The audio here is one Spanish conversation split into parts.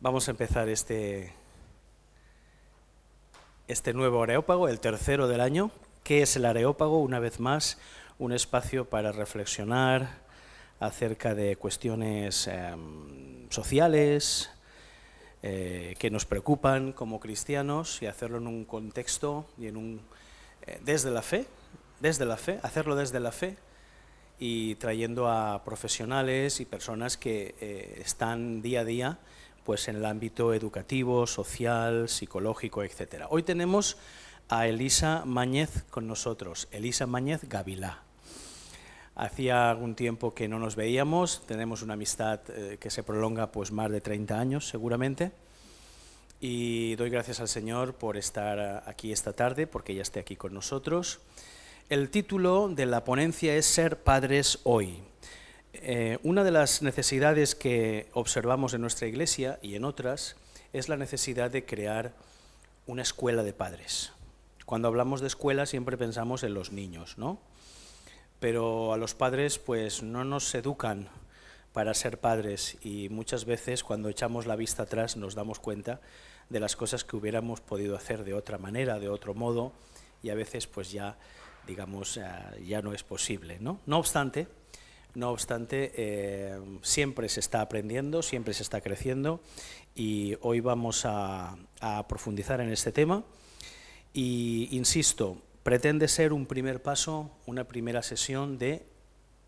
Vamos a empezar este nuevo Areópago, el tercero del año. ¿Qué es el Areópago? Una vez más, un espacio para reflexionar acerca de cuestiones sociales que nos preocupan como cristianos y hacerlo en un contexto y desde la fe, hacerlo desde la fe y trayendo a profesionales y personas que están día a día pues en el ámbito educativo, social, psicológico, etc. Hoy tenemos a Elisa Mañez con nosotros, Elisa Mañez Gavilá. Hacía algún tiempo que no nos veíamos, tenemos una amistad que se prolonga pues más de 30 años seguramente, y doy gracias al Señor por estar aquí esta tarde, porque ella esté aquí con nosotros. El título de la ponencia es Ser padres hoy. Una de las necesidades que observamos en nuestra iglesia y en otras es la necesidad de crear una escuela de padres. Cuando hablamos de escuela siempre pensamos en los niños, ¿no? Pero a los padres pues no nos educan para ser padres y muchas veces cuando echamos la vista atrás nos damos cuenta de las cosas que hubiéramos podido hacer de otra manera, de otro modo, y a veces pues ya, digamos, ya no es posible, ¿no? No obstante, siempre se está aprendiendo, siempre se está creciendo, y hoy vamos a profundizar en este tema. Y insisto, pretende ser un primer paso, una primera sesión de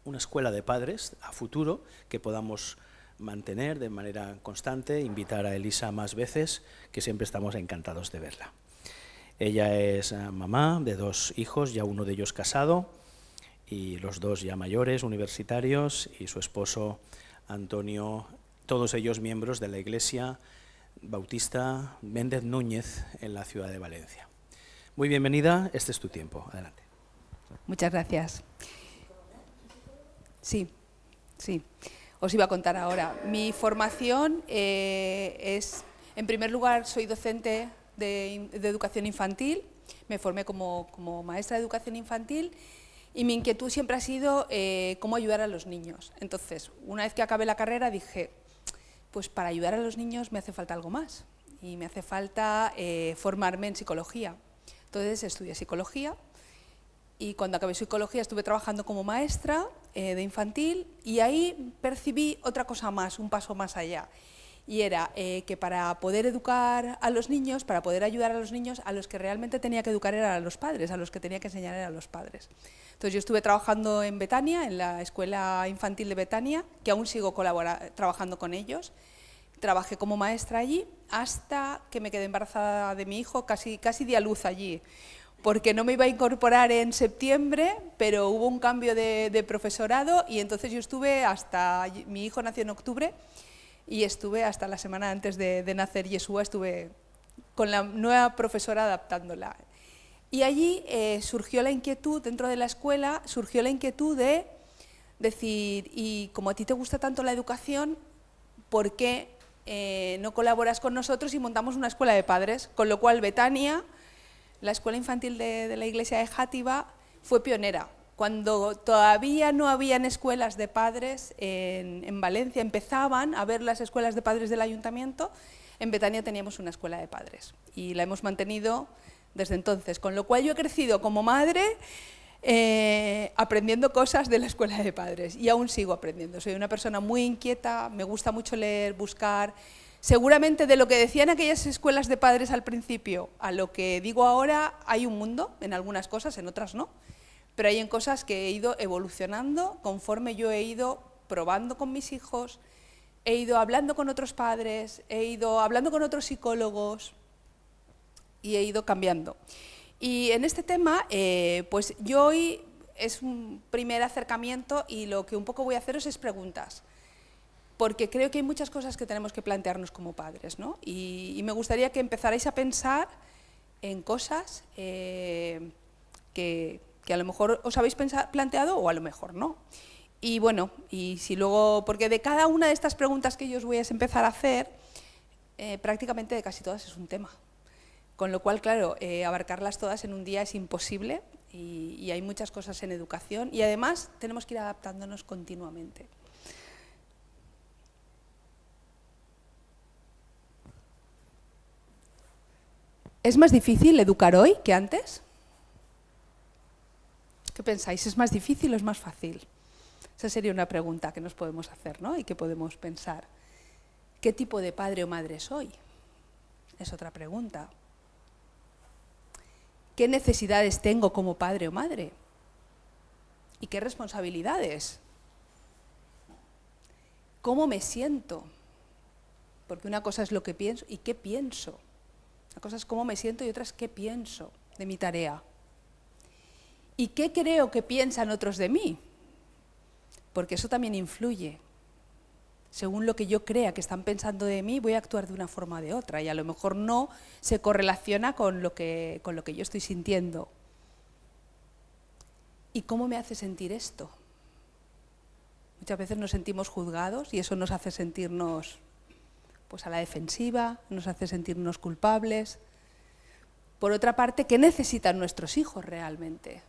una escuela de padres a futuro que podamos mantener de manera constante, invitar a Elisa más veces, que siempre estamos encantados de verla. Ella es mamá de 2 hijos, ya uno de ellos casado, y los 2 ya mayores, universitarios, y su esposo Antonio, todos ellos miembros de la Iglesia Bautista Méndez Núñez en la ciudad de Valencia. Muy bienvenida, este es tu tiempo, adelante. Muchas gracias. Sí. Os iba a contar ahora. Mi formación es, en primer lugar, soy docente de educación infantil, me formé como maestra de educación infantil y mi inquietud siempre ha sido cómo ayudar a los niños. Entonces, una vez que acabé la carrera dije, pues para ayudar a los niños me hace falta algo más y me hace falta formarme en psicología. Entonces estudié psicología y cuando acabé psicología estuve trabajando como maestra de infantil y ahí percibí otra cosa más, un paso más allá. Y era que para poder educar a los niños, para poder ayudar a los niños, a los que realmente tenía que educar eran a los padres, a los que tenía que enseñar eran a los padres. Entonces yo estuve trabajando en Betania, en la escuela infantil de Betania, que aún sigo trabajando con ellos. Trabajé como maestra allí hasta que me quedé embarazada de mi hijo, casi di a luz allí, porque no me iba a incorporar en septiembre, pero hubo un cambio de profesorado y entonces yo estuve hasta, mi hijo nació en octubre y estuve hasta la semana antes de nacer Yeshua, estuve con la nueva profesora adaptándola. Y allí surgió la inquietud, dentro de la escuela, surgió la inquietud de decir, y como a ti te gusta tanto la educación, ¿por qué no colaboras con nosotros y montamos una escuela de padres? Con lo cual Betania, la escuela infantil de la iglesia de Játiva, fue pionera. Cuando todavía no habían escuelas de padres en Valencia, empezaban a ver las escuelas de padres del ayuntamiento, en Betania teníamos una escuela de padres y la hemos mantenido desde entonces, con lo cual yo he crecido como madre aprendiendo cosas de la escuela de padres y aún sigo aprendiendo. Soy una persona muy inquieta, me gusta mucho leer, buscar. Seguramente de lo que decían aquellas escuelas de padres al principio a lo que digo ahora hay un mundo, en algunas cosas, en otras no, pero hay en cosas que he ido evolucionando conforme yo he ido probando con mis hijos, he ido hablando con otros padres, he ido hablando con otros psicólogos y he ido cambiando. Y en este tema, pues yo hoy es un primer acercamiento y lo que un poco voy a haceros es preguntas, porque creo que hay muchas cosas que tenemos que plantearnos como padres, ¿no? Y me gustaría que empezarais a pensar en cosas que a lo mejor os habéis planteado o a lo mejor no. Y bueno, y si luego, porque de cada una de estas preguntas que yo os voy a empezar a hacer, prácticamente de casi todas es un tema. Con lo cual, claro, abarcarlas todas en un día es imposible y hay muchas cosas en educación y además tenemos que ir adaptándonos continuamente. ¿Es más difícil educar hoy que antes? ¿Qué pensáis? ¿Es más difícil o es más fácil? Esa sería una pregunta que nos podemos hacer, ¿no? Y que podemos pensar. ¿Qué tipo de padre o madre soy? Es otra pregunta. ¿Qué necesidades tengo como padre o madre? ¿Y qué responsabilidades? ¿Cómo me siento? Porque una cosa es lo que pienso y qué pienso. Una cosa es cómo me siento y otra es qué pienso de mi tarea. ¿Y qué creo que piensan otros de mí? Porque eso también influye. Según lo que yo crea que están pensando de mí, voy a actuar de una forma o de otra y a lo mejor no se correlaciona con lo que yo estoy sintiendo. ¿Y cómo me hace sentir esto? Muchas veces nos sentimos juzgados y eso nos hace sentirnos pues, a la defensiva, nos hace sentirnos culpables. Por otra parte, ¿qué necesitan nuestros hijos realmente?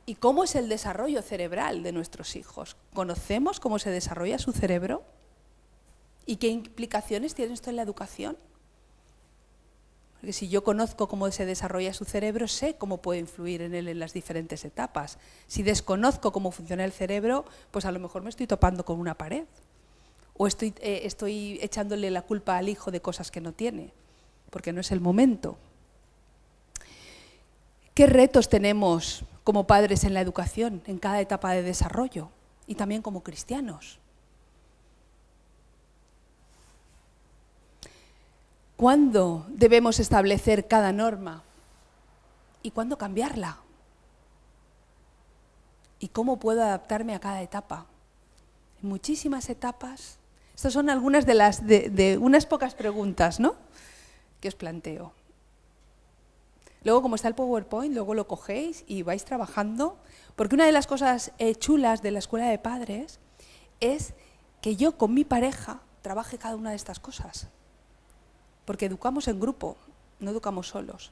¿Y cómo es el desarrollo cerebral de nuestros hijos? ¿Conocemos cómo se desarrolla su cerebro? ¿Y qué implicaciones tiene esto en la educación? Porque si yo conozco cómo se desarrolla su cerebro, sé cómo puede influir en él en las diferentes etapas. Si desconozco cómo funciona el cerebro, pues a lo mejor me estoy topando con una pared. O estoy echándole la culpa al hijo de cosas que no tiene, porque no es el momento. ¿Qué retos tenemos como padres en la educación, en cada etapa de desarrollo? Y también como cristianos. ¿Cuándo debemos establecer cada norma? ¿Y cuándo cambiarla? ¿Y cómo puedo adaptarme a cada etapa? En muchísimas etapas. Estas son algunas de unas pocas preguntas, ¿no?, que os planteo. Luego, como está el PowerPoint, luego lo cogéis y vais trabajando, porque una de las cosas chulas de la escuela de padres es que yo con mi pareja trabaje cada una de estas cosas. Porque educamos en grupo, no educamos solos.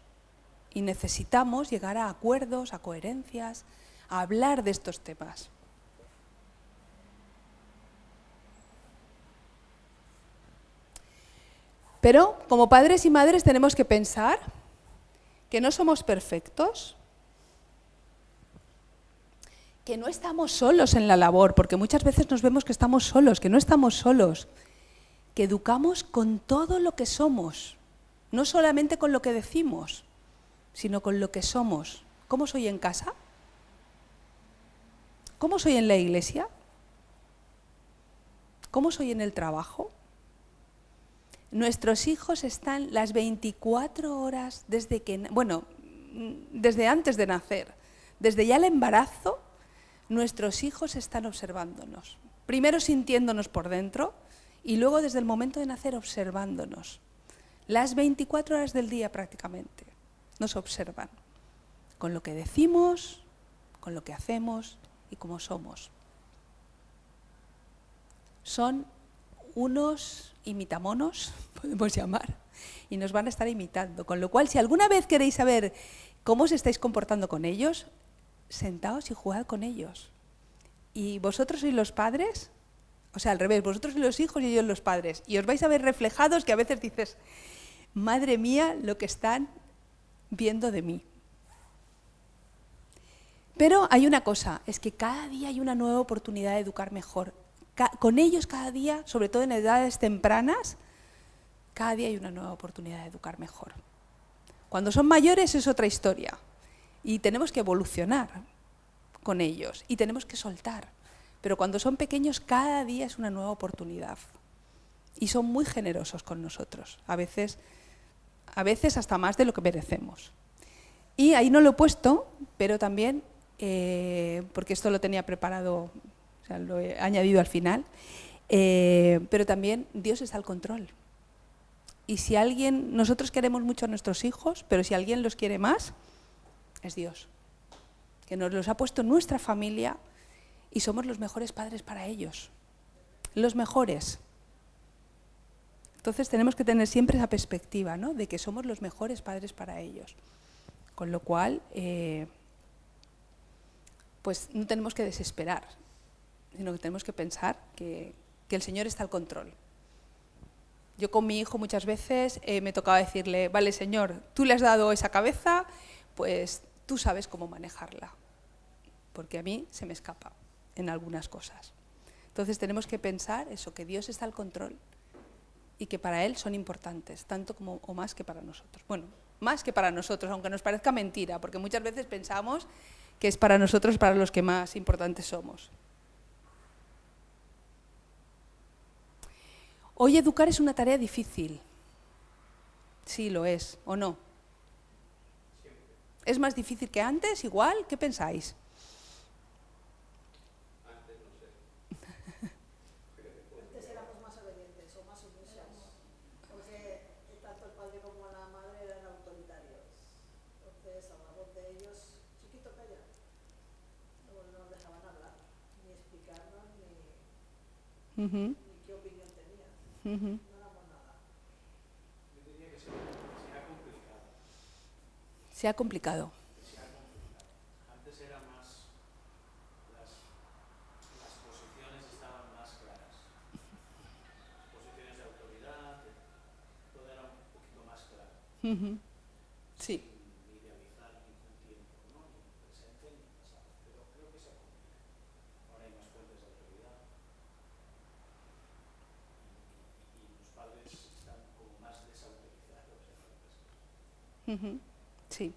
Y necesitamos llegar a acuerdos, a coherencias, a hablar de estos temas. Pero como padres y madres tenemos que pensar que no somos perfectos, que no estamos solos en la labor, porque muchas veces nos vemos que estamos solos, que no estamos solos, que educamos con todo lo que somos, no solamente con lo que decimos, sino con lo que somos. ¿Cómo soy en casa? ¿Cómo soy en la iglesia? ¿Cómo soy en el trabajo? Nuestros hijos están las 24 horas desde antes de nacer, desde ya el embarazo, nuestros hijos están observándonos. Primero sintiéndonos por dentro y luego desde el momento de nacer observándonos. Las 24 horas del día prácticamente nos observan, con lo que decimos, con lo que hacemos y cómo somos. Son unos imitamonos, podemos llamar, y nos van a estar imitando. Con lo cual, si alguna vez queréis saber cómo os estáis comportando con ellos, sentaos y jugad con ellos. Y vosotros sois los padres, o sea, al revés, vosotros sois los hijos y ellos los padres. Y os vais a ver reflejados que a veces dices, madre mía, lo que están viendo de mí. Pero hay una cosa, es que cada día hay una nueva oportunidad de educar mejor. Con ellos cada día, sobre todo en edades tempranas, cada día hay una nueva oportunidad de educar mejor. Cuando son mayores es otra historia y tenemos que evolucionar con ellos y tenemos que soltar. Pero cuando son pequeños cada día es una nueva oportunidad y son muy generosos con nosotros, a veces hasta más de lo que merecemos. Y ahí no lo he puesto, pero también, porque esto lo tenía preparado, o sea, lo he añadido al final, pero también Dios está al control. Y si nosotros queremos mucho a nuestros hijos, pero si alguien los quiere más, es Dios, que nos los ha puesto en nuestra familia y somos los mejores padres para ellos, los mejores. Entonces tenemos que tener siempre esa perspectiva, ¿no?, de que somos los mejores padres para ellos. Con lo cual, pues no tenemos que desesperar, sino que tenemos que pensar que el Señor está al control. Yo con mi hijo muchas veces me tocaba decirle, vale señor, tú le has dado esa cabeza, pues tú sabes cómo manejarla, porque a mí se me escapa en algunas cosas. Entonces tenemos que pensar eso, que Dios está al control y que para Él son importantes, tanto como o más que para nosotros. Bueno, más que para nosotros, aunque nos parezca mentira, porque muchas veces pensamos que es para nosotros, para los que más importantes somos. Hoy educar es una tarea difícil. Sí, lo es, ¿o no? ¿Es más difícil que antes? ¿Igual? ¿Qué pensáis? Antes no sé. Antes éramos más obedientes o más sumisos. Porque tanto el padre como la madre eran autoritarios. Entonces, a la voz de ellos, chiquito, calla. No nos dejaban hablar, ni explicarnos, ni qué opinión tenían. No éramos nada. Yo diría que se ha complicado. Se ha complicado. Antes era más, las posiciones estaban más claras. Posiciones de autoridad, todo era un poquito más claro. Sí. Sin idealizar ningún tiempo, ¿no? Ni en presente ni en pasado. Pero creo que se ha complicado. Ahora hay más fuentes de autoridad. Y los padres están como más desautorizados en algunas cosas. Sí.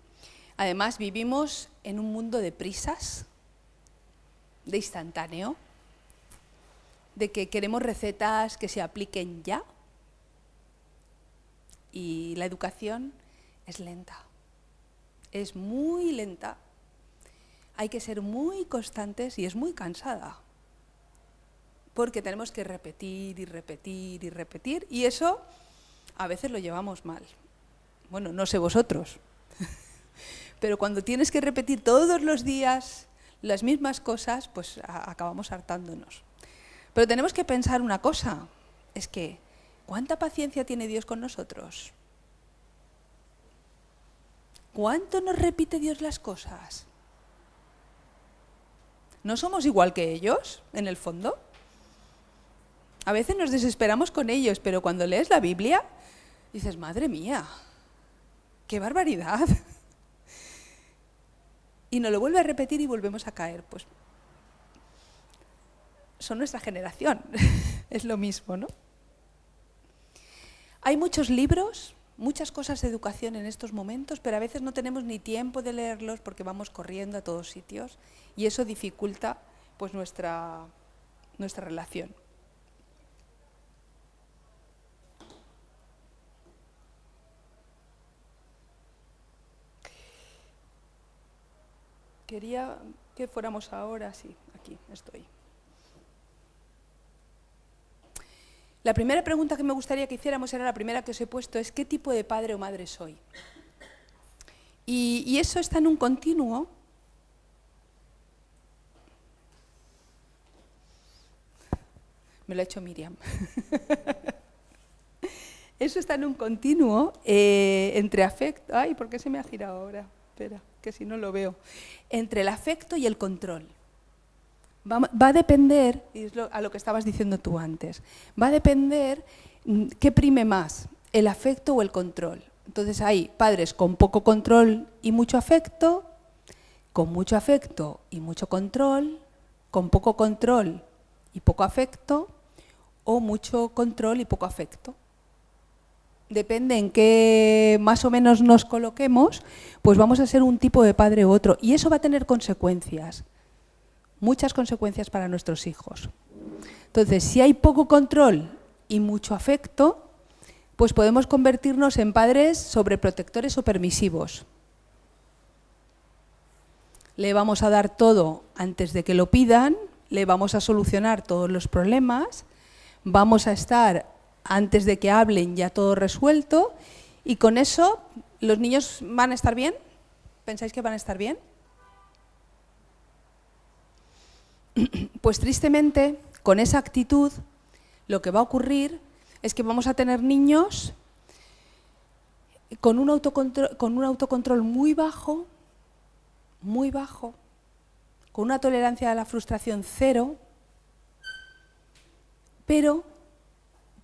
Además, vivimos en un mundo de prisas, de instantáneo, de que queremos recetas que se apliquen ya. Y la educación es lenta, es muy lenta. Hay que ser muy constantes y es muy cansada, porque tenemos que repetir y repetir y repetir, y eso a veces lo llevamos mal. Bueno, no sé vosotros, pero cuando tienes que repetir todos los días las mismas cosas, pues acabamos hartándonos. Pero tenemos que pensar una cosa, es que ¿cuánta paciencia tiene Dios con nosotros? ¿Cuánto nos repite Dios las cosas? ¿No somos igual que ellos, en el fondo? A veces nos desesperamos con ellos, pero cuando lees la Biblia, dices, madre mía, ¡qué barbaridad! Y nos lo vuelve a repetir y volvemos a caer. Pues son nuestra generación, es lo mismo, ¿no? Hay muchos libros, muchas cosas de educación en estos momentos, pero a veces no tenemos ni tiempo de leerlos porque vamos corriendo a todos sitios y eso dificulta pues nuestra relación. Quería que fuéramos ahora, sí, aquí estoy. La primera pregunta que me gustaría que hiciéramos era la primera que os he puesto, es ¿qué tipo de padre o madre soy? Y eso está en un continuo. Me lo ha hecho Miriam. Eso está en un continuo entre afecto... Ay, ¿por qué se me ha girado ahora? Espera, que si no lo veo. Entre el afecto y el control. Va a depender, y es a lo que estabas diciendo tú antes, va a depender qué prime más, el afecto o el control. Entonces hay padres con poco control y mucho afecto, con mucho afecto y mucho control, con poco control y poco afecto, o mucho control y poco afecto. Depende en qué más o menos nos coloquemos, pues vamos a ser un tipo de padre u otro. Y eso va a tener consecuencias, muchas consecuencias para nuestros hijos. Entonces, si hay poco control y mucho afecto, pues podemos convertirnos en padres sobreprotectores o permisivos. Le vamos a dar todo antes de que lo pidan, le vamos a solucionar todos los problemas, vamos a estar antes de que hablen ya todo resuelto y con eso los niños van a estar bien. ¿Pensáis que van a estar bien? Pues tristemente, con esa actitud, lo que va a ocurrir es que vamos a tener niños con un autocontrol muy bajo, con una tolerancia a la frustración cero, pero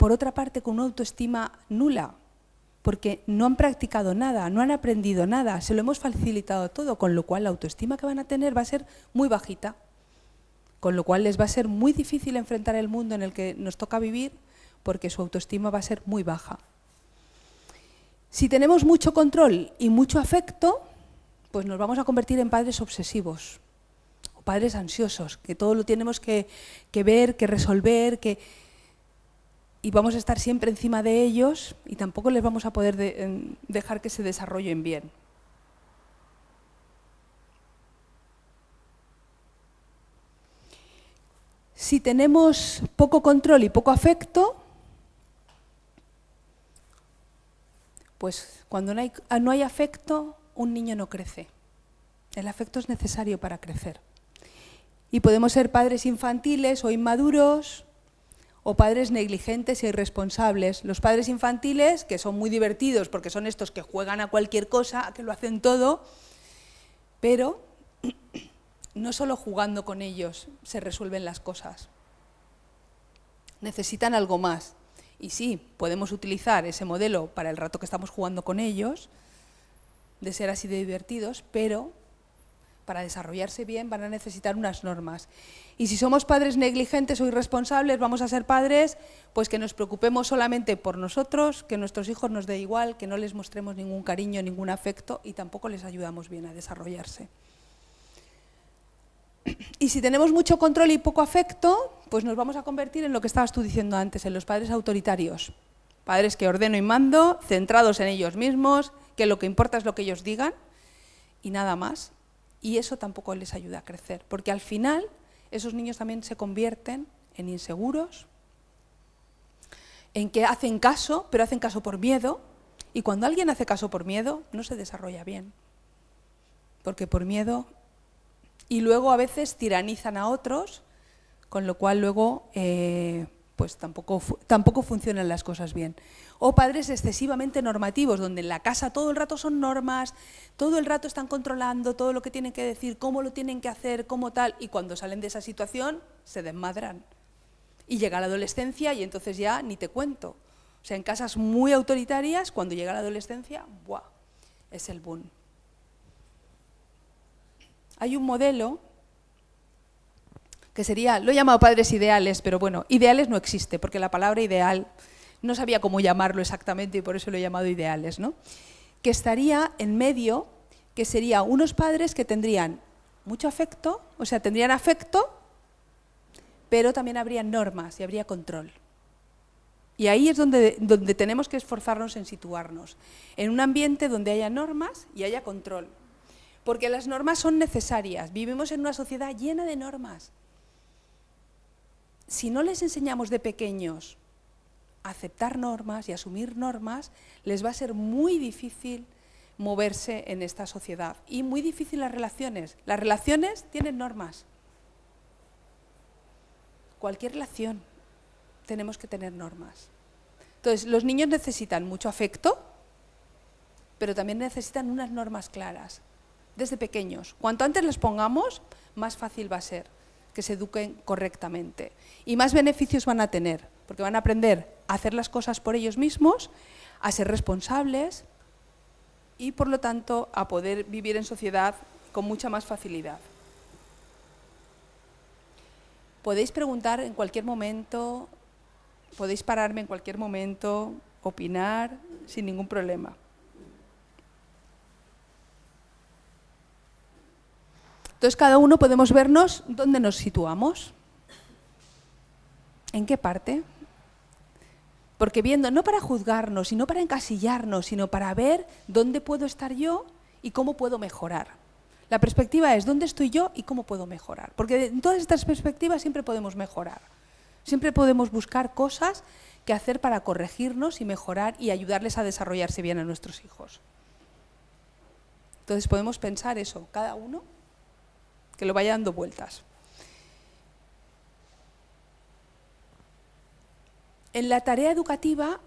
por otra parte, con una autoestima nula, porque no han practicado nada, no han aprendido nada, se lo hemos facilitado todo, con lo cual la autoestima que van a tener va a ser muy bajita, con lo cual les va a ser muy difícil enfrentar el mundo en el que nos toca vivir, porque su autoestima va a ser muy baja. Si tenemos mucho control y mucho afecto, pues nos vamos a convertir en padres obsesivos, o padres ansiosos, que todo lo tenemos que ver, que resolver, y vamos a estar siempre encima de ellos y tampoco les vamos a poder dejar que se desarrollen bien. Si tenemos poco control y poco afecto, pues cuando no hay afecto, un niño no crece. El afecto es necesario para crecer. Y podemos ser padres infantiles o inmaduros, o padres negligentes e irresponsables. Los padres infantiles, que son muy divertidos porque son estos que juegan a cualquier cosa, que lo hacen todo, pero no solo jugando con ellos se resuelven las cosas. Necesitan algo más. Y sí, podemos utilizar ese modelo para el rato que estamos jugando con ellos, de ser así de divertidos, pero para desarrollarse bien van a necesitar unas normas. Y si somos padres negligentes o irresponsables, vamos a ser padres pues que nos preocupemos solamente por nosotros, que nuestros hijos nos dé igual, que no les mostremos ningún cariño, ningún afecto y tampoco les ayudamos bien a desarrollarse. Y si tenemos mucho control y poco afecto, pues nos vamos a convertir en lo que estabas tú diciendo antes, en los padres autoritarios. Padres que ordeno y mando, centrados en ellos mismos, que lo que importa es lo que ellos digan y nada más. Y eso tampoco les ayuda a crecer, porque al final esos niños también se convierten en inseguros, en que hacen caso, pero hacen caso por miedo, y cuando alguien hace caso por miedo, no se desarrolla bien, porque por miedo, y luego a veces tiranizan a otros, con lo cual luego pues tampoco funcionan las cosas bien. O padres excesivamente normativos, donde en la casa todo el rato son normas, todo el rato están controlando todo lo que tienen que decir, cómo lo tienen que hacer, cómo tal, y cuando salen de esa situación se desmadran. Y llega la adolescencia y entonces ya ni te cuento. O sea, en casas muy autoritarias, cuando llega la adolescencia, ¡buah!, es el boom. Hay un modelo que sería, lo he llamado padres ideales, pero bueno, ideales no existe, porque la palabra ideal no sabía cómo llamarlo exactamente y por eso lo he llamado ideales, ¿no? Que estaría en medio, que sería unos padres que tendrían mucho afecto, o sea, tendrían afecto, pero también habría normas y habría control. Y ahí es donde tenemos que esforzarnos en situarnos, en un ambiente donde haya normas y haya control. Porque las normas son necesarias, vivimos en una sociedad llena de normas. Si no les enseñamos de pequeños a aceptar normas y asumir normas, les va a ser muy difícil moverse en esta sociedad. Y muy difícil las relaciones. Las relaciones tienen normas. Cualquier relación tenemos que tener normas. Entonces, los niños necesitan mucho afecto, pero también necesitan unas normas claras, desde pequeños. Cuanto antes les pongamos, más fácil va a ser que se eduquen correctamente. Y más beneficios van a tener, porque van a aprender a hacer las cosas por ellos mismos, a ser responsables y, por lo tanto, a poder vivir en sociedad con mucha más facilidad. Podéis preguntar en cualquier momento, podéis pararme en cualquier momento, opinar sin ningún problema. Entonces, cada uno podemos vernos dónde nos situamos. ¿En qué parte? Porque viendo, no para juzgarnos, sino para encasillarnos, sino para ver dónde puedo estar yo y cómo puedo mejorar. La perspectiva es dónde estoy yo y cómo puedo mejorar. Porque en todas estas perspectivas siempre podemos mejorar. Siempre podemos buscar cosas que hacer para corregirnos y mejorar y ayudarles a desarrollarse bien a nuestros hijos. Entonces podemos pensar eso, cada uno que lo vaya dando vueltas. En la tarea educativa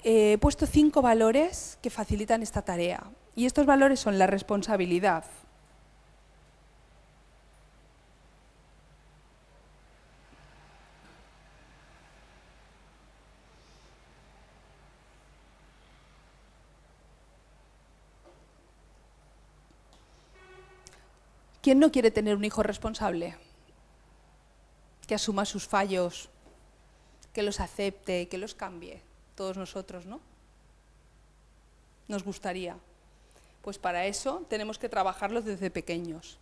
he puesto 5 valores que facilitan esta tarea. Y estos valores son la responsabilidad, ¿Quién no quiere tener un hijo responsable? Que asuma sus fallos, que los acepte, que los cambie. Todos nosotros, ¿no? Nos gustaría. Pues para eso tenemos que trabajarlos desde pequeños.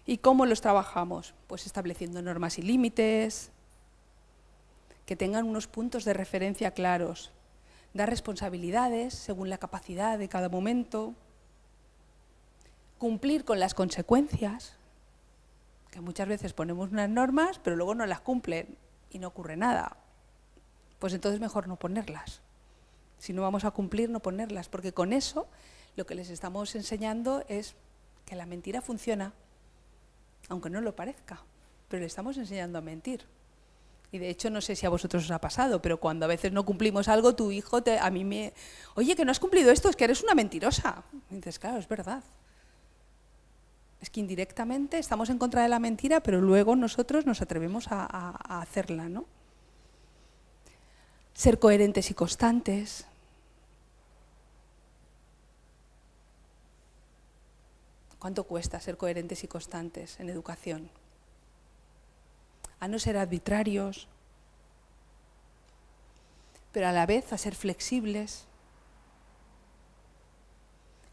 ¿Y cómo los trabajamos? Pues estableciendo normas y límites, que tengan unos puntos de referencia claros, dar responsabilidades según la capacidad de cada momento, cumplir con las consecuencias, que muchas veces ponemos unas normas, pero luego no las cumplen y no ocurre nada. Pues entonces mejor no ponerlas. Si no vamos a cumplir, no ponerlas, porque con eso lo que les estamos enseñando es que la mentira funciona, aunque no lo parezca, pero le estamos enseñando a mentir. Y de hecho, no sé si a vosotros os ha pasado, pero cuando a veces no cumplimos algo, tu hijo oye, que no has cumplido esto, es que eres una mentirosa. Y dices, claro, es verdad. Es que indirectamente estamos en contra de la mentira, pero luego nosotros nos atrevemos a hacerla, ¿no? Ser coherentes y constantes. ¿Cuánto cuesta ser coherentes y constantes en educación? A no ser arbitrarios, pero a la vez a ser flexibles.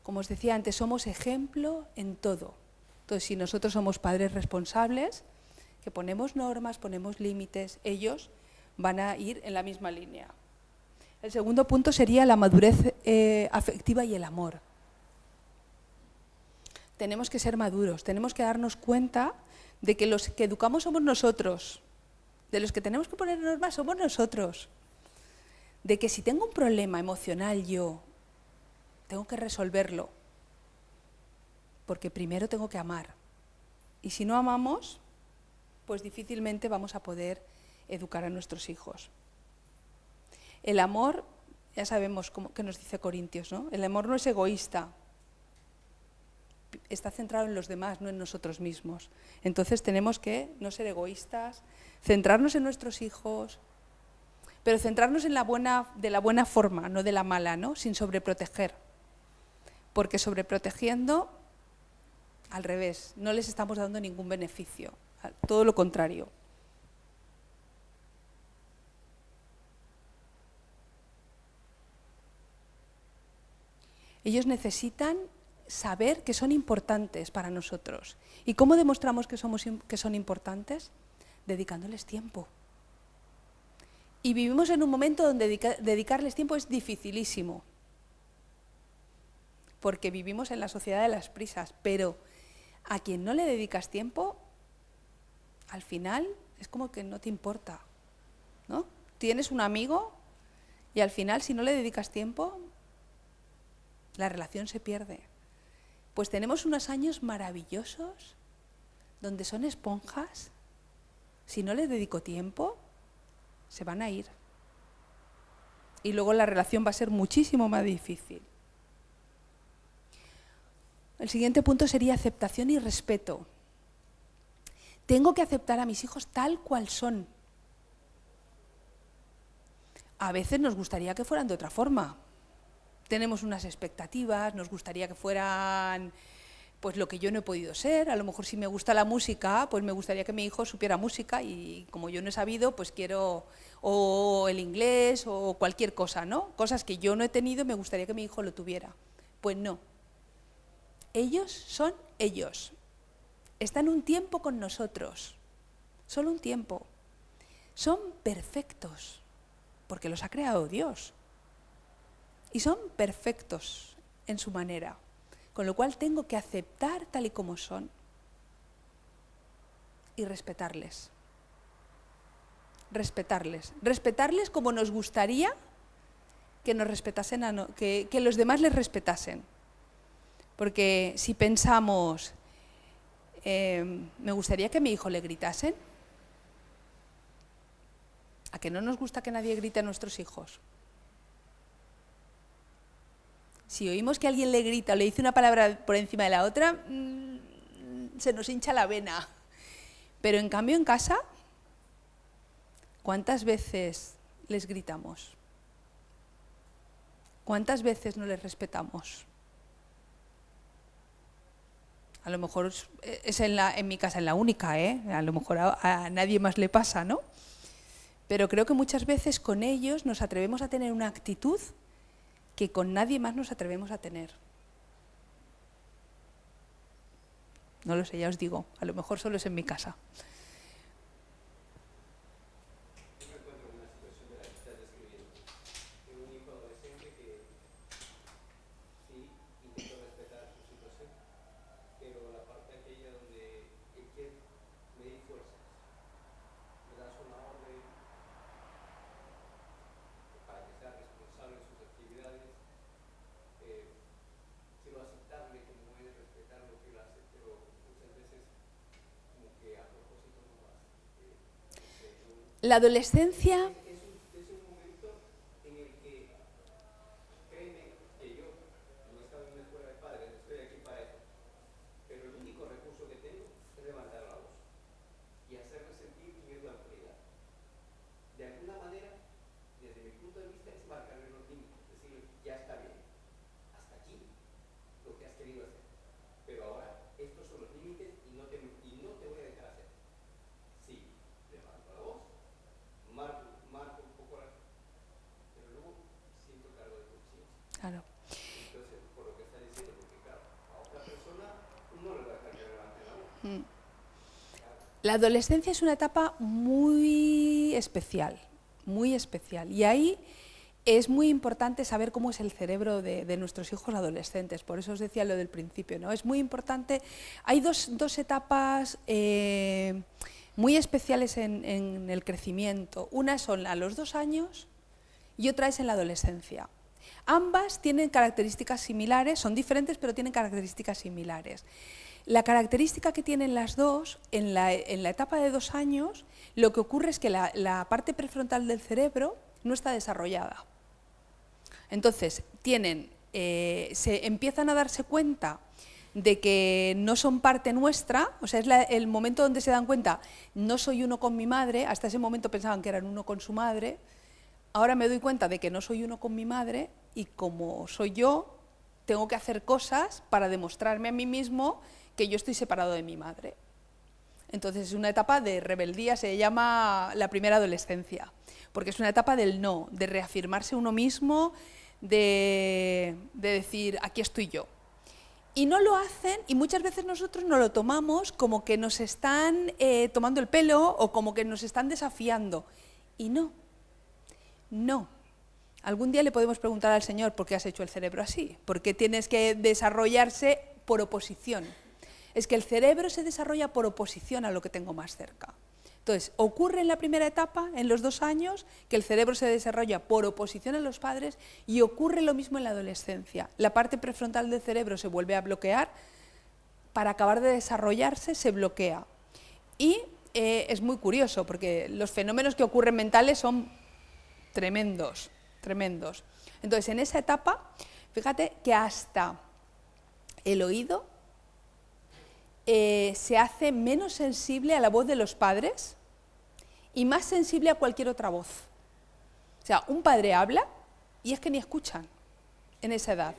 Como os decía antes, somos ejemplo en todo. Entonces, si nosotros somos padres responsables, que ponemos normas, ponemos límites, ellos van a ir en la misma línea. El segundo punto sería la madurez afectiva y el amor. Tenemos que ser maduros, tenemos que darnos cuenta de que los que educamos somos nosotros, de los que tenemos que poner normas somos nosotros, de que si tengo un problema emocional yo, tengo que resolverlo, porque primero tengo que amar. Y si no amamos, pues difícilmente vamos a poder educar a nuestros hijos. El amor, ya sabemos qué nos dice Corintios, ¿no? El amor no es egoísta, está centrado en los demás, no en nosotros mismos. Entonces tenemos que no ser egoístas, centrarnos en nuestros hijos, pero centrarnos de la buena forma, no de la mala, ¿no? Sin sobreproteger. Porque sobreprotegiendo, al revés, no les estamos dando ningún beneficio, todo lo contrario. Ellos necesitan saber que son importantes para nosotros. ¿Y cómo demostramos que son importantes? Dedicándoles tiempo. Y vivimos en un momento donde dedicarles tiempo es dificilísimo, porque vivimos en la sociedad de las prisas, pero a quien no le dedicas tiempo, al final es como que no te importa, ¿no? Tienes un amigo y al final, si no le dedicas tiempo, la relación se pierde. Pues tenemos unos años maravillosos donde son esponjas. Si no les dedico tiempo, se van a ir. Y luego la relación va a ser muchísimo más difícil. El siguiente punto sería aceptación y respeto. Tengo que aceptar a mis hijos tal cual son. A veces nos gustaría que fueran de otra forma. Tenemos unas expectativas, nos gustaría que fueran pues lo que yo no he podido ser. A lo mejor si me gusta la música, pues me gustaría que mi hijo supiera música y como yo no he sabido, pues quiero o el inglés o cualquier cosa, ¿no? Cosas que yo no he tenido, me gustaría que mi hijo lo tuviera. Pues no. Ellos son ellos. Están un tiempo con nosotros, solo un tiempo. Son perfectos, porque los ha creado Dios. Y son perfectos en su manera, con lo cual tengo que aceptar tal y como son y respetarles. Respetarles como nos gustaría que nos respetasen, que los demás les respetasen. Porque si pensamos, me gustaría que a mi hijo le gritasen, ¿a que no nos gusta que nadie grite a nuestros hijos? Si oímos que alguien le grita o le dice una palabra por encima de la otra, se nos hincha la vena. Pero en cambio en casa, ¿cuántas veces les gritamos? ¿Cuántas veces no les respetamos? A lo mejor es en mi casa, en la única, ¿eh? A lo mejor a nadie más le pasa, ¿no? Pero creo que muchas veces con ellos nos atrevemos a tener una actitud que con nadie más nos atrevemos a tener. No lo sé, ya os digo, a lo mejor solo es en mi casa. La adolescencia... Claro. La adolescencia es una etapa muy especial, y ahí es muy importante saber cómo es el cerebro de nuestros hijos adolescentes, por eso os decía lo del principio, ¿no? Es muy importante, hay dos etapas muy especiales en el crecimiento, una son a los 2 años y otra es en la adolescencia. Ambas tienen características similares, son diferentes pero tienen características similares. La característica que tienen las dos, en la etapa de 2 años, lo que ocurre es que la parte prefrontal del cerebro no está desarrollada. Entonces, se empiezan a darse cuenta de que no son parte nuestra, o sea, es el momento donde se dan cuenta, no soy uno con mi madre, hasta ese momento pensaban que eran uno con su madre, ahora me doy cuenta de que no soy uno con mi madre y como soy yo, tengo que hacer cosas para demostrarme a mí mismo que yo estoy separado de mi madre. Entonces es una etapa de rebeldía, se llama la primera adolescencia, porque es una etapa del no, de reafirmarse uno mismo, de decir, aquí estoy yo. Y no lo hacen, y muchas veces nosotros nos lo tomamos como que nos están tomando el pelo o como que nos están desafiando. Y no, no. Algún día le podemos preguntar al Señor por qué has hecho el cerebro así, por qué tienes que desarrollarse por oposición. Es que el cerebro se desarrolla por oposición a lo que tengo más cerca. Entonces, ocurre en la primera etapa, en los 2 años, que el cerebro se desarrolla por oposición a los padres y ocurre lo mismo en la adolescencia. La parte prefrontal del cerebro se vuelve a bloquear, para acabar de desarrollarse se bloquea. Y es muy curioso, porque los fenómenos que ocurren mentales son tremendos, tremendos. Entonces, en esa etapa, fíjate que hasta el oído se hace menos sensible a la voz de los padres y más sensible a cualquier otra voz. O sea, un padre habla y es que ni escuchan en esa edad.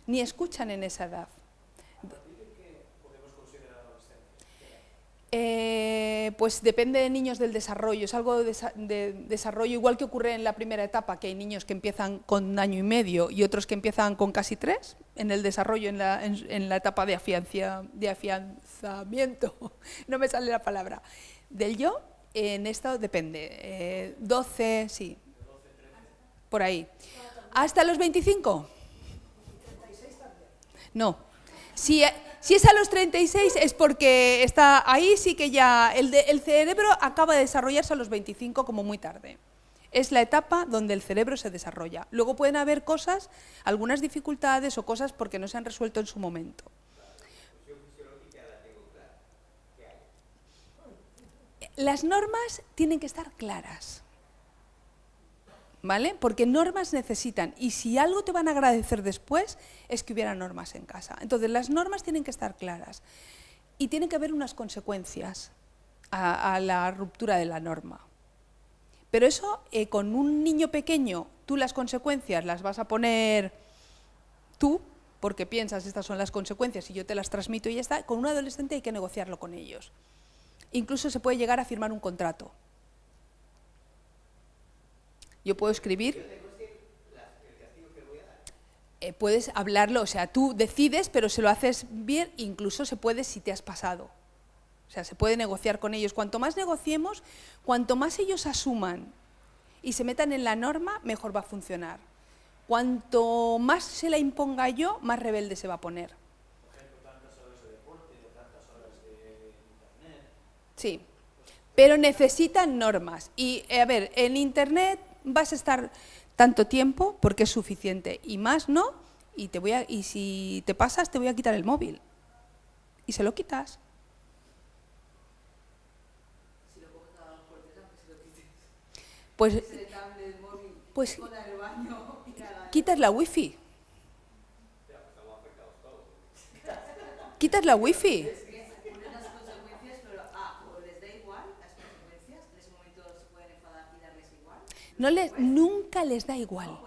Ni escuchan en esa edad. Pues depende de niños del desarrollo, es algo de desarrollo, igual que ocurre en la primera etapa, que hay niños que empiezan con 1 año y medio y otros que empiezan con casi 3, en el desarrollo, en la etapa de afianzamiento, no me sale la palabra, del yo, en esto depende, 12, sí, por ahí. ¿Hasta los 25? No. Si es a los 36 es porque está ahí, sí que ya el cerebro acaba de desarrollarse a los 25 como muy tarde. Es la etapa donde el cerebro se desarrolla. Luego pueden haber cosas, algunas dificultades o cosas porque no se han resuelto en su momento. Las normas tienen que estar claras, ¿vale? Porque normas necesitan, y si algo te van a agradecer después, es que hubiera normas en casa. Entonces, las normas tienen que estar claras y tiene que haber unas consecuencias a la ruptura de la norma. Pero eso, con un niño pequeño, tú las consecuencias las vas a poner tú, porque piensas estas son las consecuencias y yo te las transmito y ya está. Con un adolescente hay que negociarlo con ellos. Incluso se puede llegar a firmar un contrato. Yo puedo escribir, puedes hablarlo, o sea, tú decides, pero se lo haces bien, incluso se puede si te has pasado. O sea, se puede negociar con ellos. Cuanto más negociemos, cuanto más ellos asuman y se metan en la norma, mejor va a funcionar. Cuanto más se la imponga yo, más rebelde se va a poner. Por ejemplo, tantas horas de deporte o tantas horas de internet. Sí, pero necesitan normas. Y, a ver, en internet vas a estar tanto tiempo porque es suficiente y más no, y si te pasas te voy a quitar el móvil. Y se lo quitas. Si lo coges a las puertas, aunque se lo quites. Pues, Ese tablet, el móvil, pues con el baño y nada. quitas la wifi. Quitas la wifi. Pones las consecuencias, pero o les da igual las consecuencias, en ese momento se pueden enfadar y darles igual. Nunca les da igual.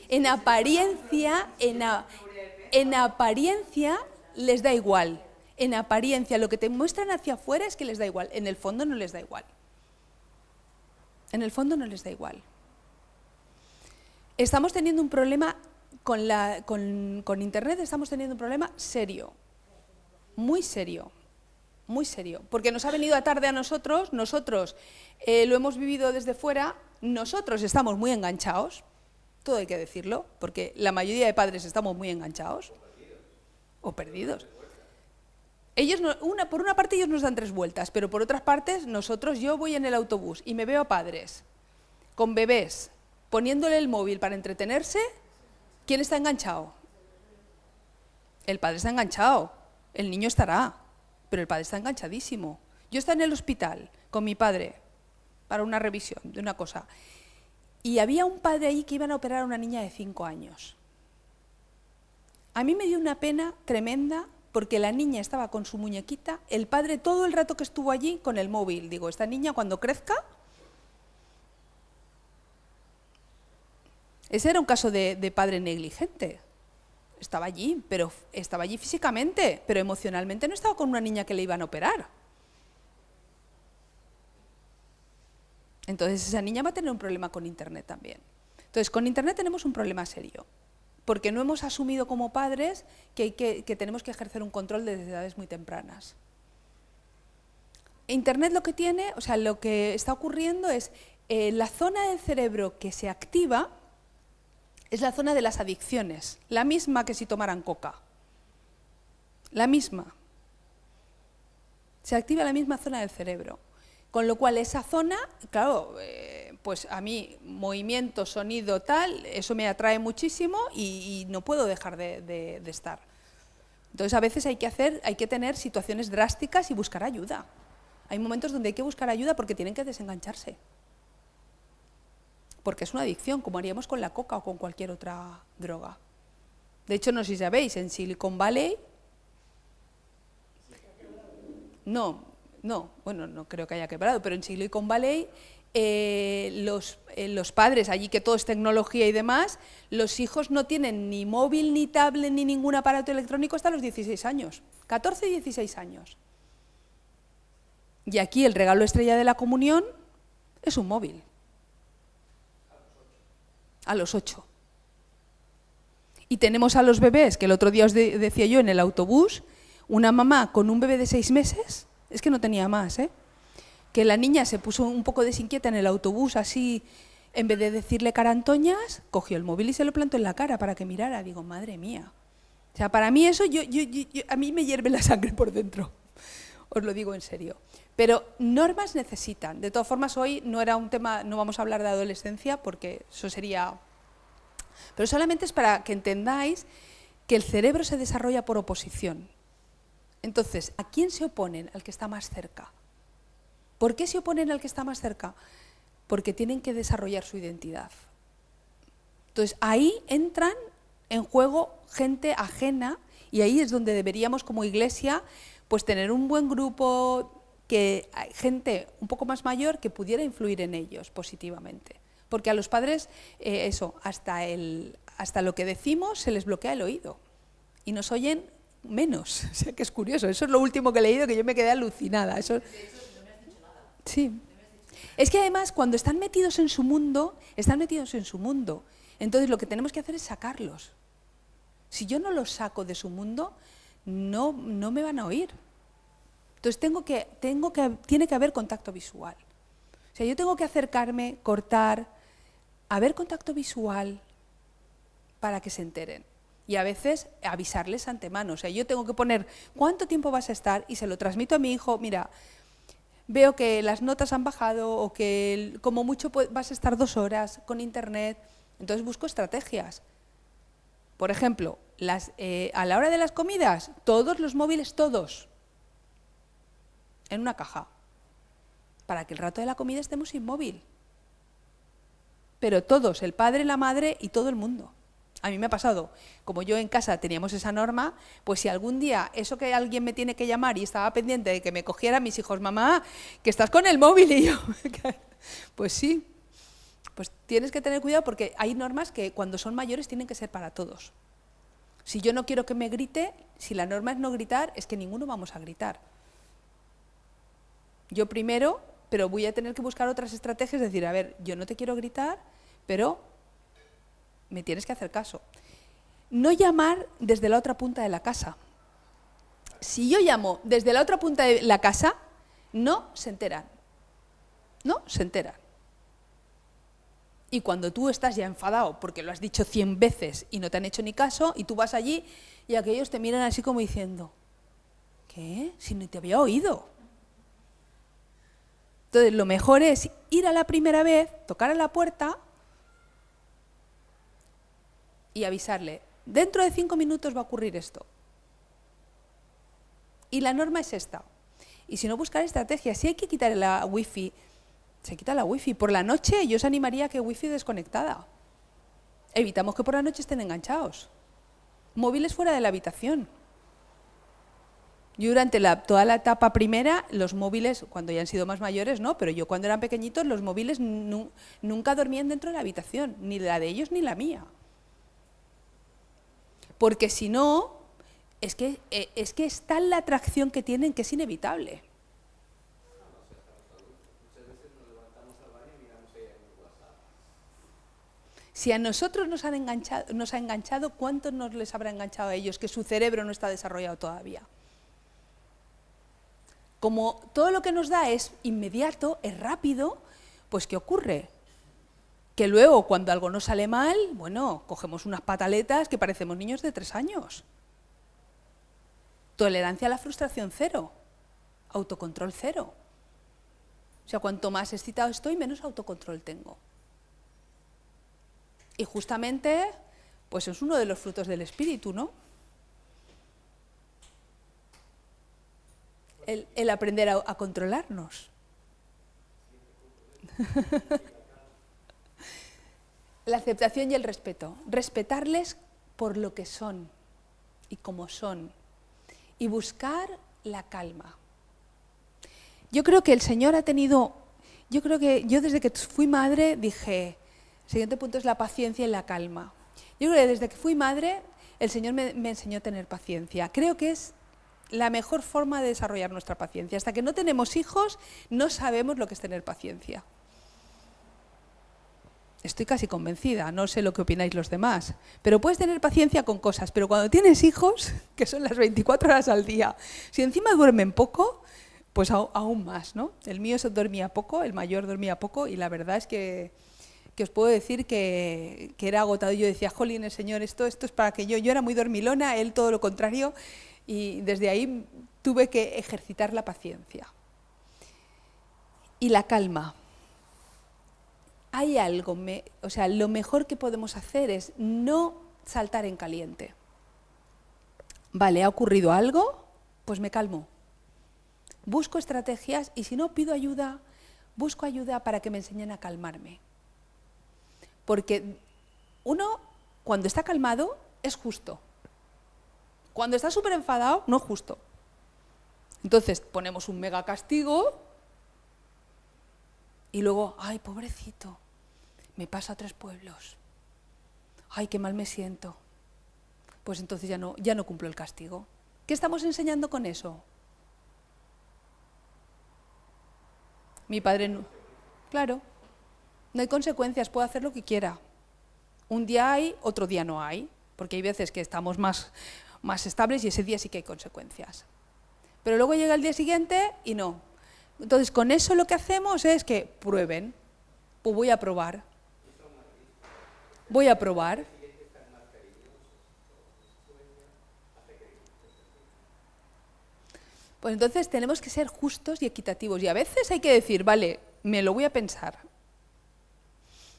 En apariencia, en apariencia les da igual. En apariencia, lo que te muestran hacia afuera es que les da igual. En el fondo no les da igual. En el fondo no les da igual. Estamos teniendo un problema con Internet, estamos teniendo un problema serio. Muy serio. Muy serio. Porque nos ha venido a tarde a nosotros lo hemos vivido desde fuera, nosotros estamos muy enganchados, todo hay que decirlo, porque la mayoría de padres estamos muy enganchados. O perdidos. Ellos por una parte ellos nos dan 3 vueltas, pero por otras partes yo voy en el autobús y me veo a padres con bebés poniéndole el móvil para entretenerse. ¿Quién está enganchado? El padre está enganchado, el niño estará, pero el padre está enganchadísimo. Yo estaba en el hospital con mi padre para una revisión de una cosa y había un padre ahí que iban a operar a una niña de 5 años. A mí me dio una pena tremenda porque la niña estaba con su muñequita, el padre todo el rato que estuvo allí con el móvil. Digo, esta niña cuando crezca... Ese era un caso de padre negligente. Estaba allí físicamente, pero emocionalmente no estaba con una niña que le iban a operar. Entonces esa niña va a tener un problema con Internet también. Entonces con Internet tenemos un problema serio. Porque no hemos asumido como padres que tenemos que ejercer un control desde edades muy tempranas. Internet lo que tiene, o sea, lo que está ocurriendo es la zona del cerebro que se activa es la zona de las adicciones, la misma que si tomaran coca. La misma. Se activa la misma zona del cerebro. Con lo cual esa zona, claro, pues a mí movimiento, sonido, tal, eso me atrae muchísimo y no puedo dejar de estar. Entonces a veces hay que tener situaciones drásticas y buscar ayuda. Hay momentos donde hay que buscar ayuda porque tienen que desengancharse. Porque es una adicción, como haríamos con la coca o con cualquier otra droga. De hecho, no sé si sabéis, en Silicon Valley... No creo que haya quebrado, pero en Silicon Valley los padres, allí que todo es tecnología y demás, los hijos no tienen ni móvil, ni tablet, ni ningún aparato electrónico hasta los 16 años, 14 y 16 años. Y aquí el regalo estrella de la comunión es un móvil. A los 8. Y tenemos a los bebés, que el otro día os decía yo en el autobús, una mamá con un bebé de 6 meses, es que no tenía más, que la niña se puso un poco desinquieta en el autobús, así, en vez de decirle carantoñas, cogió el móvil y se lo plantó en la cara para que mirara. Digo, madre mía. O sea, para mí eso, a mí me hierve la sangre por dentro, os lo digo en serio. Pero normas necesitan. De todas formas, hoy no era un tema, no vamos a hablar de adolescencia, porque eso sería... Pero solamente es para que entendáis que el cerebro se desarrolla por oposición. Entonces, ¿a quién se oponen? Al que está más cerca. ¿Por qué se oponen al que está más cerca? Porque tienen que desarrollar su identidad. Entonces, ahí entran en juego gente ajena y ahí es donde deberíamos como iglesia pues tener un buen grupo, gente un poco más mayor que pudiera influir en ellos positivamente. Porque a los padres, hasta lo que decimos se les bloquea el oído. y nos oyen menos. O sea, que es curioso. Eso es lo último que he leído, que yo me quedé alucinada. Eso... Sí. Es que además, cuando están metidos en su mundo, están metidos en su mundo. Entonces, lo que tenemos que hacer es sacarlos. Si yo no los saco de su mundo, no me van a oír. Entonces, tiene que haber contacto visual. O sea, yo tengo que acercarme, cortar, haber contacto visual para que se enteren. Y a veces avisarles antemano. O sea, yo tengo que poner cuánto tiempo vas a estar y se lo transmito a mi hijo. Mira, veo que las notas han bajado o que como mucho vas a estar 2 horas con internet. Entonces busco estrategias. Por ejemplo, a la hora de las comidas, todos los móviles, todos, en una caja, para que el rato de la comida estemos sin móvil. Pero todos, el padre, la madre y todo el mundo. A mí me ha pasado, como yo en casa teníamos esa norma, pues si algún día eso que alguien me tiene que llamar y estaba pendiente de que me cogiera mis hijos, mamá, que estás con el móvil, y yo, pues sí, pues tienes que tener cuidado porque hay normas que cuando son mayores tienen que ser para todos. Si yo no quiero que me grite, si la norma es no gritar, es que ninguno vamos a gritar. Yo primero, pero voy a tener que buscar otras estrategias, decir, a ver, yo no te quiero gritar, pero me tienes que hacer caso. No llamar desde la otra punta de la casa. Si yo llamo desde la otra punta de la casa, no se enteran. No se enteran. Y cuando tú estás ya enfadado porque lo has dicho 100 veces y no te han hecho ni caso, y tú vas allí y aquellos te miran así como diciendo, ¿qué? Si no te había oído. Entonces, lo mejor es ir a la primera vez, tocar a la puerta y avisarle, dentro de 5 minutos va a ocurrir esto. Y la norma es esta. Y si no, buscar estrategias. Si hay que quitar la wifi, se quita la wifi. Por la noche yo os animaría a que wifi desconectada. Evitamos que por la noche estén enganchados. Móviles fuera de la habitación. Yo durante toda la etapa primera, los móviles, cuando ya han sido más mayores, no, pero yo cuando eran pequeñitos, los móviles nunca dormían dentro de la habitación, ni la de ellos ni la mía. Porque si no, es que es tal la atracción que tienen que es inevitable. Si a nosotros nos ha enganchado, ¿cuánto nos les habrá enganchado a ellos? Que su cerebro no está desarrollado todavía. Como todo lo que nos da es inmediato, es rápido, pues ¿qué ocurre? Que luego, cuando algo nos sale mal, bueno, cogemos unas pataletas que parecemos niños de 3 años. Tolerancia a la frustración 0, autocontrol 0. O sea, cuanto más excitado estoy, menos autocontrol tengo. Y justamente, pues es uno de los frutos del espíritu, ¿no? El aprender a controlarnos. La aceptación y el respeto. Respetarles por lo que son y como son. Y buscar la calma. Yo creo que el Señor ha tenido... Yo creo que yo desde que fui madre dije... El siguiente punto es la paciencia y la calma. Yo creo que desde que fui madre, el Señor me enseñó a tener paciencia. Creo que es la mejor forma de desarrollar nuestra paciencia. Hasta que no tenemos hijos, no sabemos lo que es tener paciencia. Estoy casi convencida, no sé lo que opináis los demás, pero puedes tener paciencia con cosas, pero cuando tienes hijos, que son las 24 horas al día, si encima duermen poco, pues aún más, ¿no? El mío dormía poco, el mayor dormía poco, y la verdad es que os puedo decir que era agotado. Yo decía, jolín, el Señor, esto es para que yo era muy dormilona, él todo lo contrario, y desde ahí tuve que ejercitar la paciencia. Y la calma. Hay algo, o sea, lo mejor que podemos hacer es no saltar en caliente. Vale, ha ocurrido algo, pues me calmo. Busco estrategias y si no pido ayuda, busco ayuda para que me enseñen a calmarme. Porque uno, cuando está calmado, es justo. Cuando está súper enfadado, no es justo. Entonces ponemos un mega castigo y luego, ay, pobrecito, me pasa a 3 pueblos. Ay, qué mal me siento. pues entonces ya no cumplo el castigo. ¿Qué estamos enseñando con eso? Mi padre no. Claro, no hay consecuencias, puedo hacer lo que quiera. Un día hay, otro día no hay, porque hay veces que estamos más estables y ese día sí que hay consecuencias. Pero luego llega el día siguiente y no. Entonces, con eso lo que hacemos es que prueben. Pues voy a probar. Voy a probar. Pues entonces tenemos que ser justos y equitativos. Y a veces hay que decir, vale, me lo voy a pensar.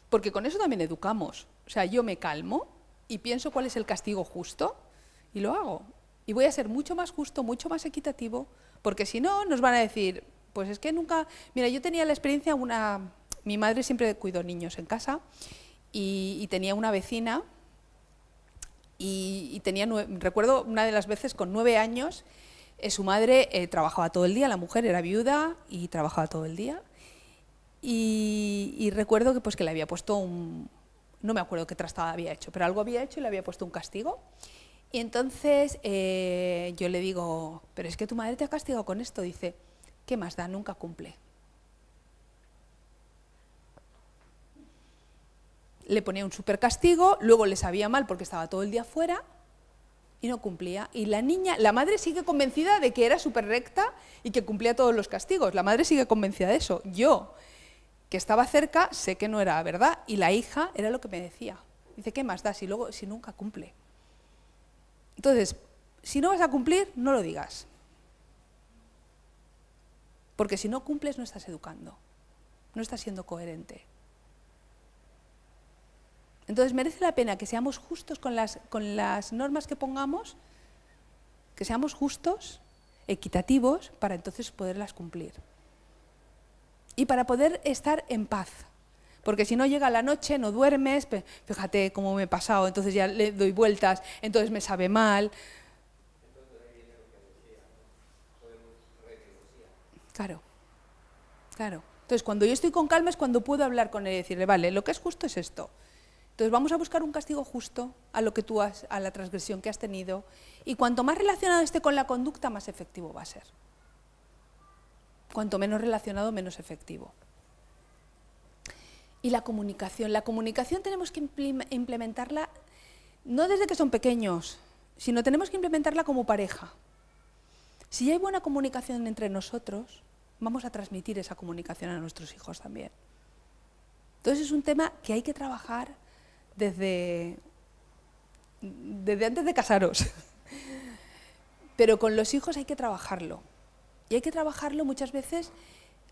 Porque con eso también educamos. O sea, yo me calmo y pienso cuál es el castigo justo y lo hago. Y voy a ser mucho más justo, mucho más equitativo, porque si no, nos van a decir, pues es que nunca... Mira, yo tenía la experiencia, mi madre siempre cuidó niños en casa y tenía una vecina y tenía, recuerdo una de las veces con 9 años, su madre trabajaba todo el día, la mujer era viuda y trabajaba todo el día. Y recuerdo que, pues, que le había puesto no me acuerdo qué trastada había hecho, pero algo había hecho y le había puesto un castigo. Y entonces yo le digo, pero es que tu madre te ha castigado con esto. Dice, ¿qué más da? Nunca cumple. Le ponía un súper castigo, luego le sabía mal porque estaba todo el día fuera y no cumplía. Y la madre sigue convencida de que era súper recta y que cumplía todos los castigos. La madre sigue convencida de eso. Yo, que estaba cerca, sé que no era verdad. Y la hija era lo que me decía. Dice, ¿qué más da si nunca cumple? Entonces, si no vas a cumplir, no lo digas. Porque si no cumples, no estás educando. No estás siendo coherente. Entonces, merece la pena que seamos justos con las normas que pongamos, que seamos justos, equitativos, para entonces poderlas cumplir. Y para poder estar en paz. Porque si no llega la noche, no duermes, fíjate cómo me he pasado, entonces ya le doy vueltas, entonces me sabe mal. Claro, claro. Entonces, cuando yo estoy con calma es cuando puedo hablar con él y decirle, vale, lo que es justo es esto. Entonces vamos a buscar un castigo justo a lo que a la transgresión que has tenido, y cuanto más relacionado esté con la conducta, más efectivo va a ser. Cuanto menos relacionado, menos efectivo. Y la comunicación tenemos que implementarla no desde que son pequeños, sino tenemos que implementarla como pareja. Si hay buena comunicación entre nosotros, vamos a transmitir esa comunicación a nuestros hijos también. Entonces es un tema que hay que trabajar desde antes de casaros. Pero con los hijos hay que trabajarlo. Y hay que trabajarlo muchas veces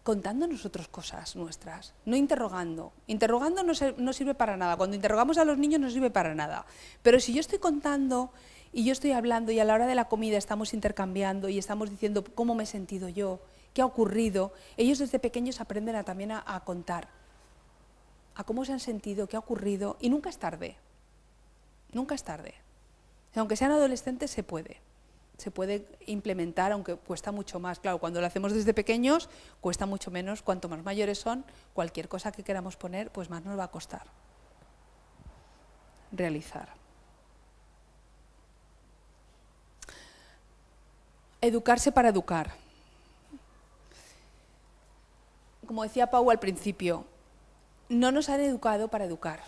contando nosotros cosas nuestras, no interrogando. Interrogando no sirve para nada. Cuando interrogamos a los niños no sirve para nada. Pero si yo estoy contando y yo estoy hablando y a la hora de la comida estamos intercambiando y estamos diciendo cómo me he sentido yo, qué ha ocurrido, ellos desde pequeños aprenden también a contar, a cómo se han sentido, qué ha ocurrido, y nunca es tarde. Nunca es tarde. Aunque sean adolescentes se puede implementar, aunque cuesta mucho más. Claro, cuando lo hacemos desde pequeños cuesta mucho menos. Cuanto más mayores son, cualquier cosa que queramos poner, pues más nos va a costar realizar. Educarse para educar. Como decía Pau al principio, no nos han educado para educar.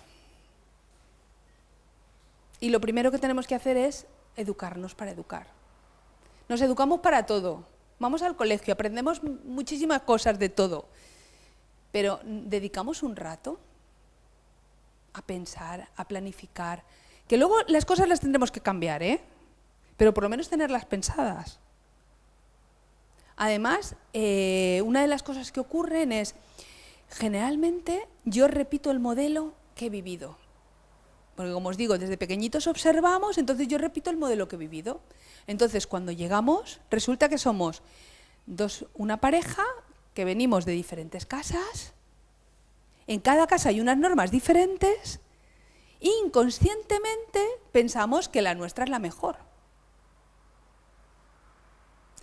Y lo primero que tenemos que hacer es educarnos para educar. Nos educamos para todo. Vamos al colegio, aprendemos muchísimas cosas de todo. Pero dedicamos un rato a pensar, a planificar. Que luego las cosas las tendremos que cambiar, ¿eh? Pero por lo menos tenerlas pensadas. Además, una de las cosas que ocurren es, generalmente, yo repito el modelo que he vivido. Porque como os digo, desde pequeñitos observamos, entonces yo repito el modelo que he vivido. Entonces, cuando llegamos, resulta que somos una pareja que venimos de diferentes casas, en cada casa hay unas normas diferentes, e inconscientemente pensamos que la nuestra es la mejor.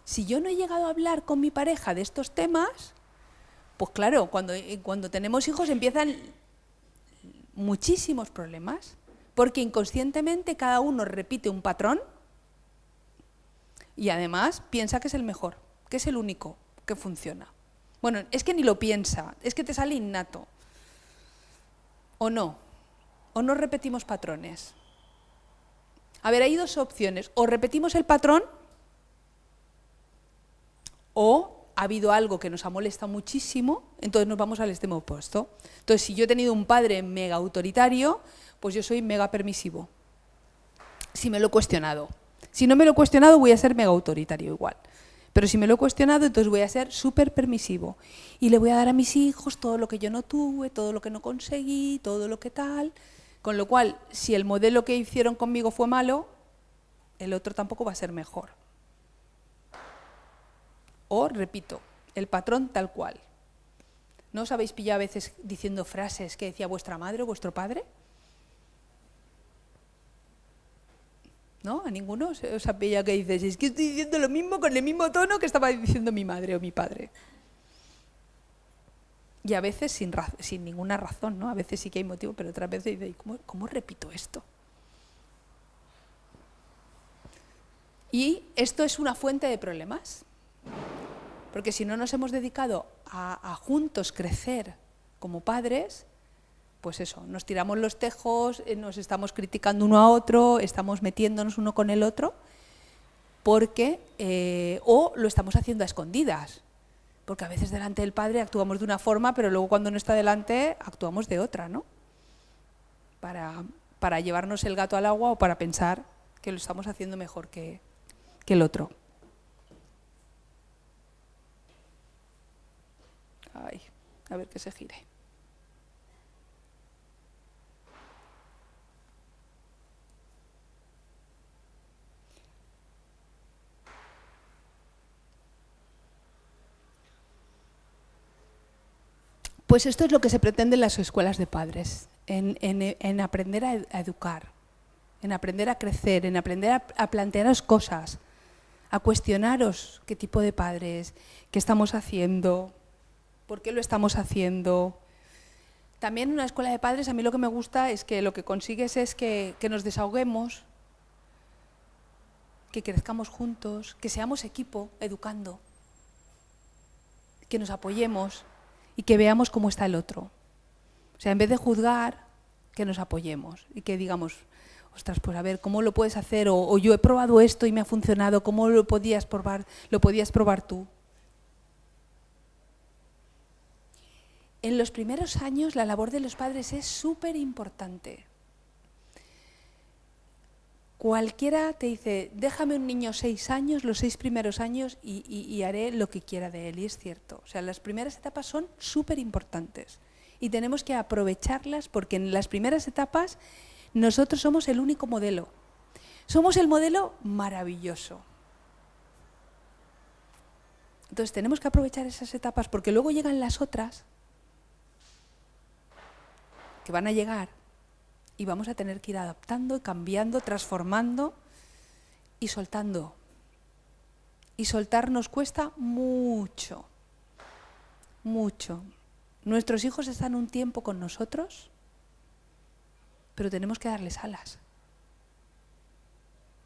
Si yo no he llegado a hablar con mi pareja de estos temas, pues claro, cuando tenemos hijos empiezan muchísimos problemas, porque inconscientemente cada uno repite un patrón y además piensa que es el mejor, que es el único que funciona. Bueno, es que ni lo piensa, es que te sale innato. ¿O no? ¿O no repetimos patrones? A ver, hay dos opciones. O repetimos el patrón o ha habido algo que nos ha molestado muchísimo, entonces nos vamos al extremo opuesto. Entonces, si yo he tenido un padre mega autoritario, pues yo soy mega permisivo. Si me lo he cuestionado. Si no me lo he cuestionado, voy a ser mega autoritario igual. Pero si me lo he cuestionado, entonces voy a ser súper permisivo. Y le voy a dar a mis hijos todo lo que yo no tuve, todo lo que no conseguí, todo lo que tal. Con lo cual, si el modelo que hicieron conmigo fue malo, el otro tampoco va a ser mejor. O, repito, el patrón tal cual. ¿No os habéis pillado a veces diciendo frases que decía vuestra madre o vuestro padre? ¿No? ¿A ninguno os ha pillado que dices, es que estoy diciendo lo mismo con el mismo tono que estaba diciendo mi madre o mi padre? Y a veces sin ninguna razón, ¿no? A veces sí que hay motivo, pero otras veces dices, ¿cómo repito esto? Y esto es una fuente de problemas. Porque si no nos hemos dedicado a juntos crecer como padres, pues eso, nos tiramos los tejos, nos estamos criticando uno a otro, estamos metiéndonos uno con el otro, porque o lo estamos haciendo a escondidas, porque a veces delante del padre actuamos de una forma, pero luego cuando no está delante actuamos de otra, ¿no? Para llevarnos el gato al agua o para pensar que lo estamos haciendo mejor que el otro. Ay, a ver que se gire. Pues esto es lo que se pretende en las escuelas de padres, en aprender a educar, en aprender a crecer, en aprender a plantearos cosas, a cuestionaros qué tipo de padres, qué estamos haciendo, por qué lo estamos haciendo. También en una escuela de padres a mí lo que me gusta es que lo que consigues es que nos desahoguemos, que crezcamos juntos, que seamos equipo educando, que nos apoyemos y que veamos cómo está el otro. O sea, en vez de juzgar, que nos apoyemos y que digamos, ostras, pues a ver, ¿cómo lo puedes hacer? O yo he probado esto y me ha funcionado, ¿cómo lo podías probar tú? En los primeros años la labor de los padres es súper importante. Cualquiera te dice, déjame un niño 6 años, los 6 primeros años y haré lo que quiera de él, y es cierto. O sea, las primeras etapas son súper importantes y tenemos que aprovecharlas porque en las primeras etapas nosotros somos el único modelo. Somos el modelo maravilloso. Entonces tenemos que aprovechar esas etapas porque luego llegan las otras que van a llegar y vamos a tener que ir adaptando, cambiando, transformando y soltando. Y soltar nos cuesta mucho, mucho. Nuestros hijos están un tiempo con nosotros, pero tenemos que darles alas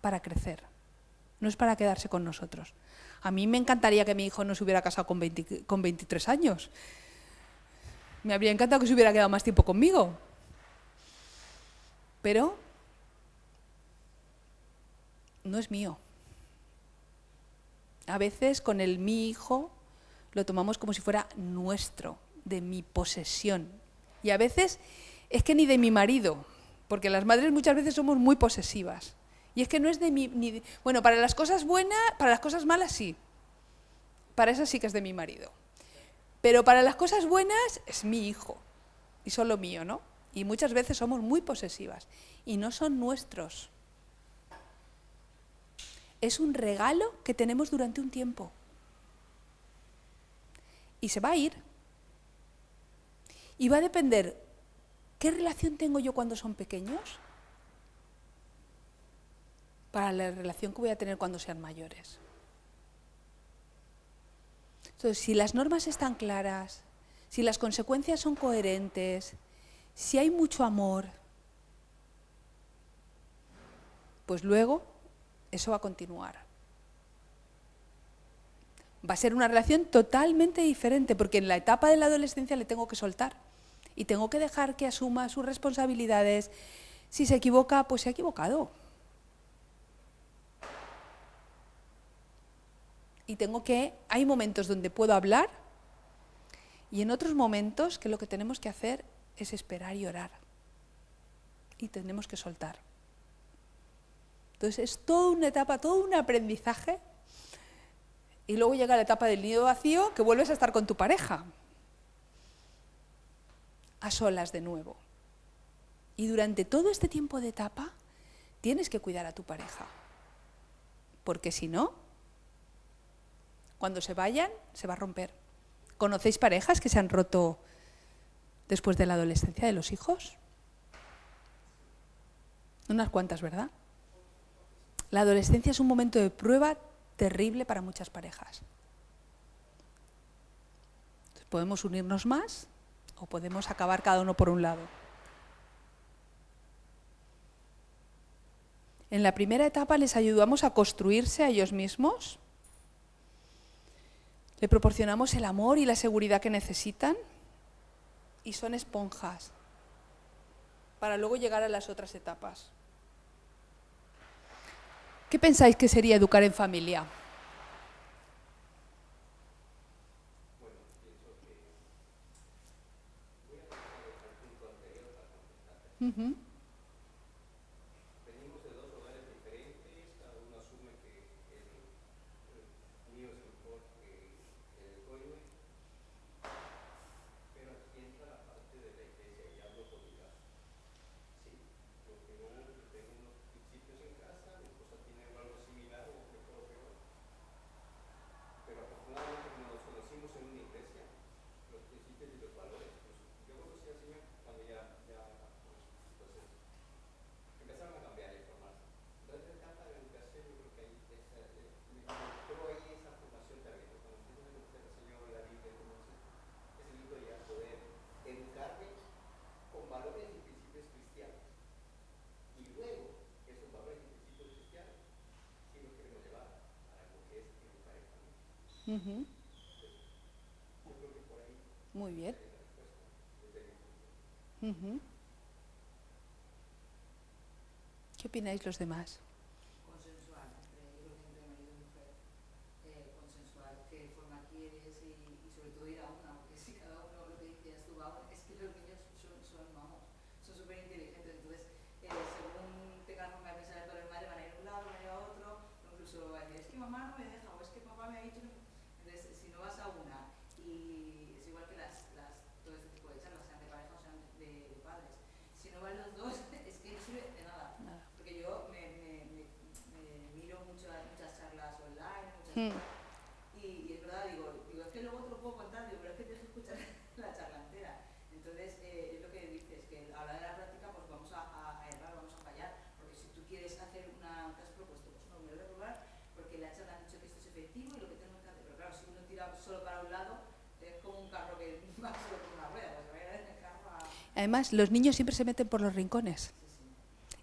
para crecer. No es para quedarse con nosotros. A mí me encantaría que mi hijo no se hubiera casado con 23 años. Me habría encantado que se hubiera quedado más tiempo conmigo. Pero no es mío. A veces con el mi hijo lo tomamos como si fuera nuestro, de mi posesión. Y a veces es que ni de mi marido, porque las madres muchas veces somos muy posesivas. Y es que no es de mi... Bueno, para las cosas buenas, para las cosas malas sí. Para esas sí que es de mi marido. Pero para las cosas buenas es mi hijo. Y solo mío, ¿no? Y muchas veces somos muy posesivas. Y no son nuestros. Es un regalo que tenemos durante un tiempo. Y se va a ir. Y va a depender, ¿qué relación tengo yo cuando son pequeños? Para la relación que voy a tener cuando sean mayores. Entonces, si las normas están claras, si las consecuencias son coherentes, si hay mucho amor, pues luego eso va a continuar. Va a ser una relación totalmente diferente, porque en la etapa de la adolescencia le tengo que soltar y tengo que dejar que asuma sus responsabilidades. Si se equivoca, pues se ha equivocado. Y hay momentos donde puedo hablar y en otros momentos que lo que tenemos que hacer es esperar y orar. Y tenemos que soltar. Entonces es toda una etapa, todo un aprendizaje. Y luego llega la etapa del nido vacío, que vuelves a estar con tu pareja. A solas de nuevo. Y durante todo este tiempo de etapa tienes que cuidar a tu pareja. Porque si no, cuando se vayan, se va a romper. ¿Conocéis parejas que se han roto después de la adolescencia de los hijos? Unas cuantas, ¿verdad? La adolescencia es un momento de prueba terrible para muchas parejas. Entonces, podemos unirnos más o podemos acabar cada uno por un lado. En la primera etapa les ayudamos a construirse a ellos mismos. Le proporcionamos el amor y la seguridad que necesitan y son esponjas para luego llegar a las otras etapas. ¿Qué pensáis que sería educar en familia? Bueno, pienso que voy a tocar el punto anterior para contestarte. Venimos de dos hogares diferentes, cada uno asume que el mío es mejor que el tuyo, pero aquí entra la parte de la iglesia y hablo por mi caso. Sí, yo tengo unos principios en casa, mi esposa tiene algo similar o mejor o peor, pero afortunadamente como nos conocimos en una iglesia, los principios y los valores, pues, yo conocí al Señor cuando ya entonces empezaron a cambiar y formarse. Entonces, en la etapa de la educación, yo creo que ahí pero ahí esa formación también, ¿no? Cuando empiezo a conocer al Señor, la Biblia, entonces es lindo ya poder educarme con valores y principios cristianos. Y luego, esos valores y principios cristianos, sí los queremos llevar a lo que es educar en familia. Yo creo que por ahí Muy bien. hay la respuesta desde mi punto. ¿Qué opináis los demás? Consensual, yo creo que entre marido y mujer, consensual, qué forma quieres y sobre todo ir a una, porque si cada uno, lo que decías tú, es que los niños son súper inteligentes, entonces según tengan forma de pensar el padre y madre van a ir a un lado, van a ir a otro, o incluso van a decir, es que mamá no me deja, o es que papá me ha dicho, entonces si no vas a una, y es igual que todo este tipo de charlas, sean de pareja o sean de padres, si no van los dos, es que no sirve de nada. Porque yo me miro muchas charlas online, y es verdad, digo, es que luego te lo puedo contar, pero es que tienes que escuchar la charla entera. Entonces, es lo que dices, que a la hora de la práctica pues vamos a errar, vamos a fallar, porque si tú quieres hacer te has propuesto, pues no, me lo voy a probar, porque la charla han dicho que esto es efectivo y lo que tenemos que hacer, pero claro, si uno tira solo para un lado, es como un carro que va solo por una rueda, pues se va a ir en el carro a... Además, los niños siempre se meten por los rincones.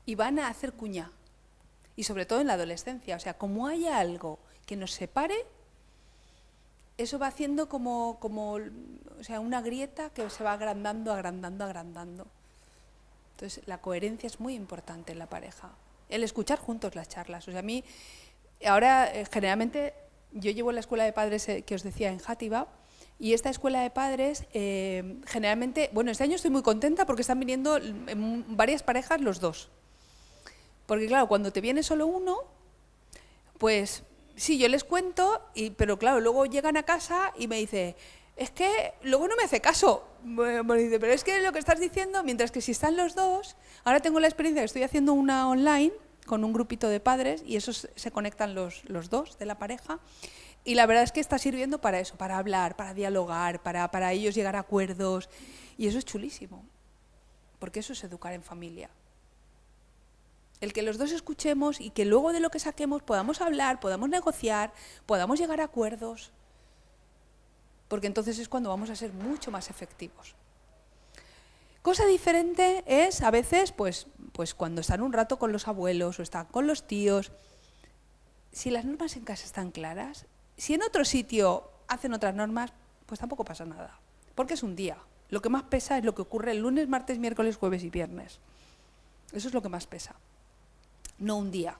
Y van a hacer cuña, y sobre todo en la adolescencia. O sea, como haya algo que nos separe, eso va haciendo como o sea, una grieta que se va agrandando. Entonces, la coherencia es muy importante en la pareja. El escuchar juntos las charlas. O sea, a mí, ahora, generalmente, yo llevo la escuela de padres que os decía en Játiva, y esta escuela de padres, generalmente, bueno, este año estoy muy contenta porque están viniendo en varias parejas los dos. Porque claro, cuando te viene solo uno, pues sí, yo les cuento, pero claro, luego llegan a casa y me dice, es que luego no me hace caso. Me dice, pero es que lo que estás diciendo, mientras que si están los dos, ahora tengo la experiencia que estoy haciendo una online con un grupito de padres y esos se conectan los dos de la pareja. Y la verdad es que está sirviendo para eso, para hablar, para dialogar, para ellos llegar a acuerdos. Y eso es chulísimo, porque eso es educar en familia. El que los dos escuchemos y que luego de lo que saquemos podamos hablar, podamos negociar, podamos llegar a acuerdos, porque entonces es cuando vamos a ser mucho más efectivos. Cosa diferente es, a veces, pues pues cuando están un rato con los abuelos o están con los tíos, si las normas en casa están claras, si en otro sitio hacen otras normas, pues tampoco pasa nada, porque es un día. Lo que más pesa es lo que ocurre el lunes, martes, miércoles, jueves y viernes. Eso es lo que más pesa, no un día.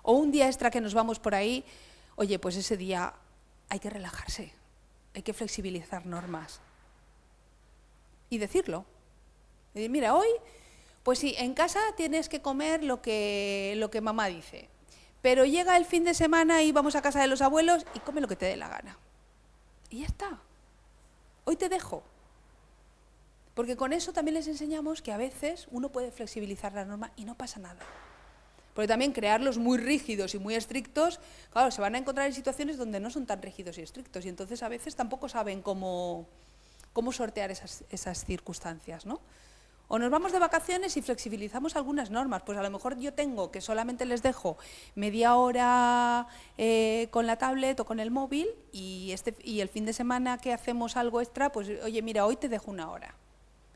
O un día extra que nos vamos por ahí, oye, pues ese día hay que relajarse, hay que flexibilizar normas. Y decirlo. Y decir, mira, hoy, pues sí, en casa tienes que comer lo que mamá dice. Pero llega el fin de semana y vamos a casa de los abuelos y come lo que te dé la gana. Y ya está. Hoy te dejo. Porque con eso también les enseñamos que a veces uno puede flexibilizar la norma y no pasa nada. Porque también crearlos muy rígidos y muy estrictos, claro, se van a encontrar en situaciones donde no son tan rígidos y estrictos y entonces a veces tampoco saben cómo sortear esas circunstancias, ¿no? O nos vamos de vacaciones y flexibilizamos algunas normas, pues a lo mejor yo tengo que solamente les dejo media hora con la tablet o con el móvil y el fin de semana que hacemos algo extra, pues oye, mira, hoy te dejo una hora.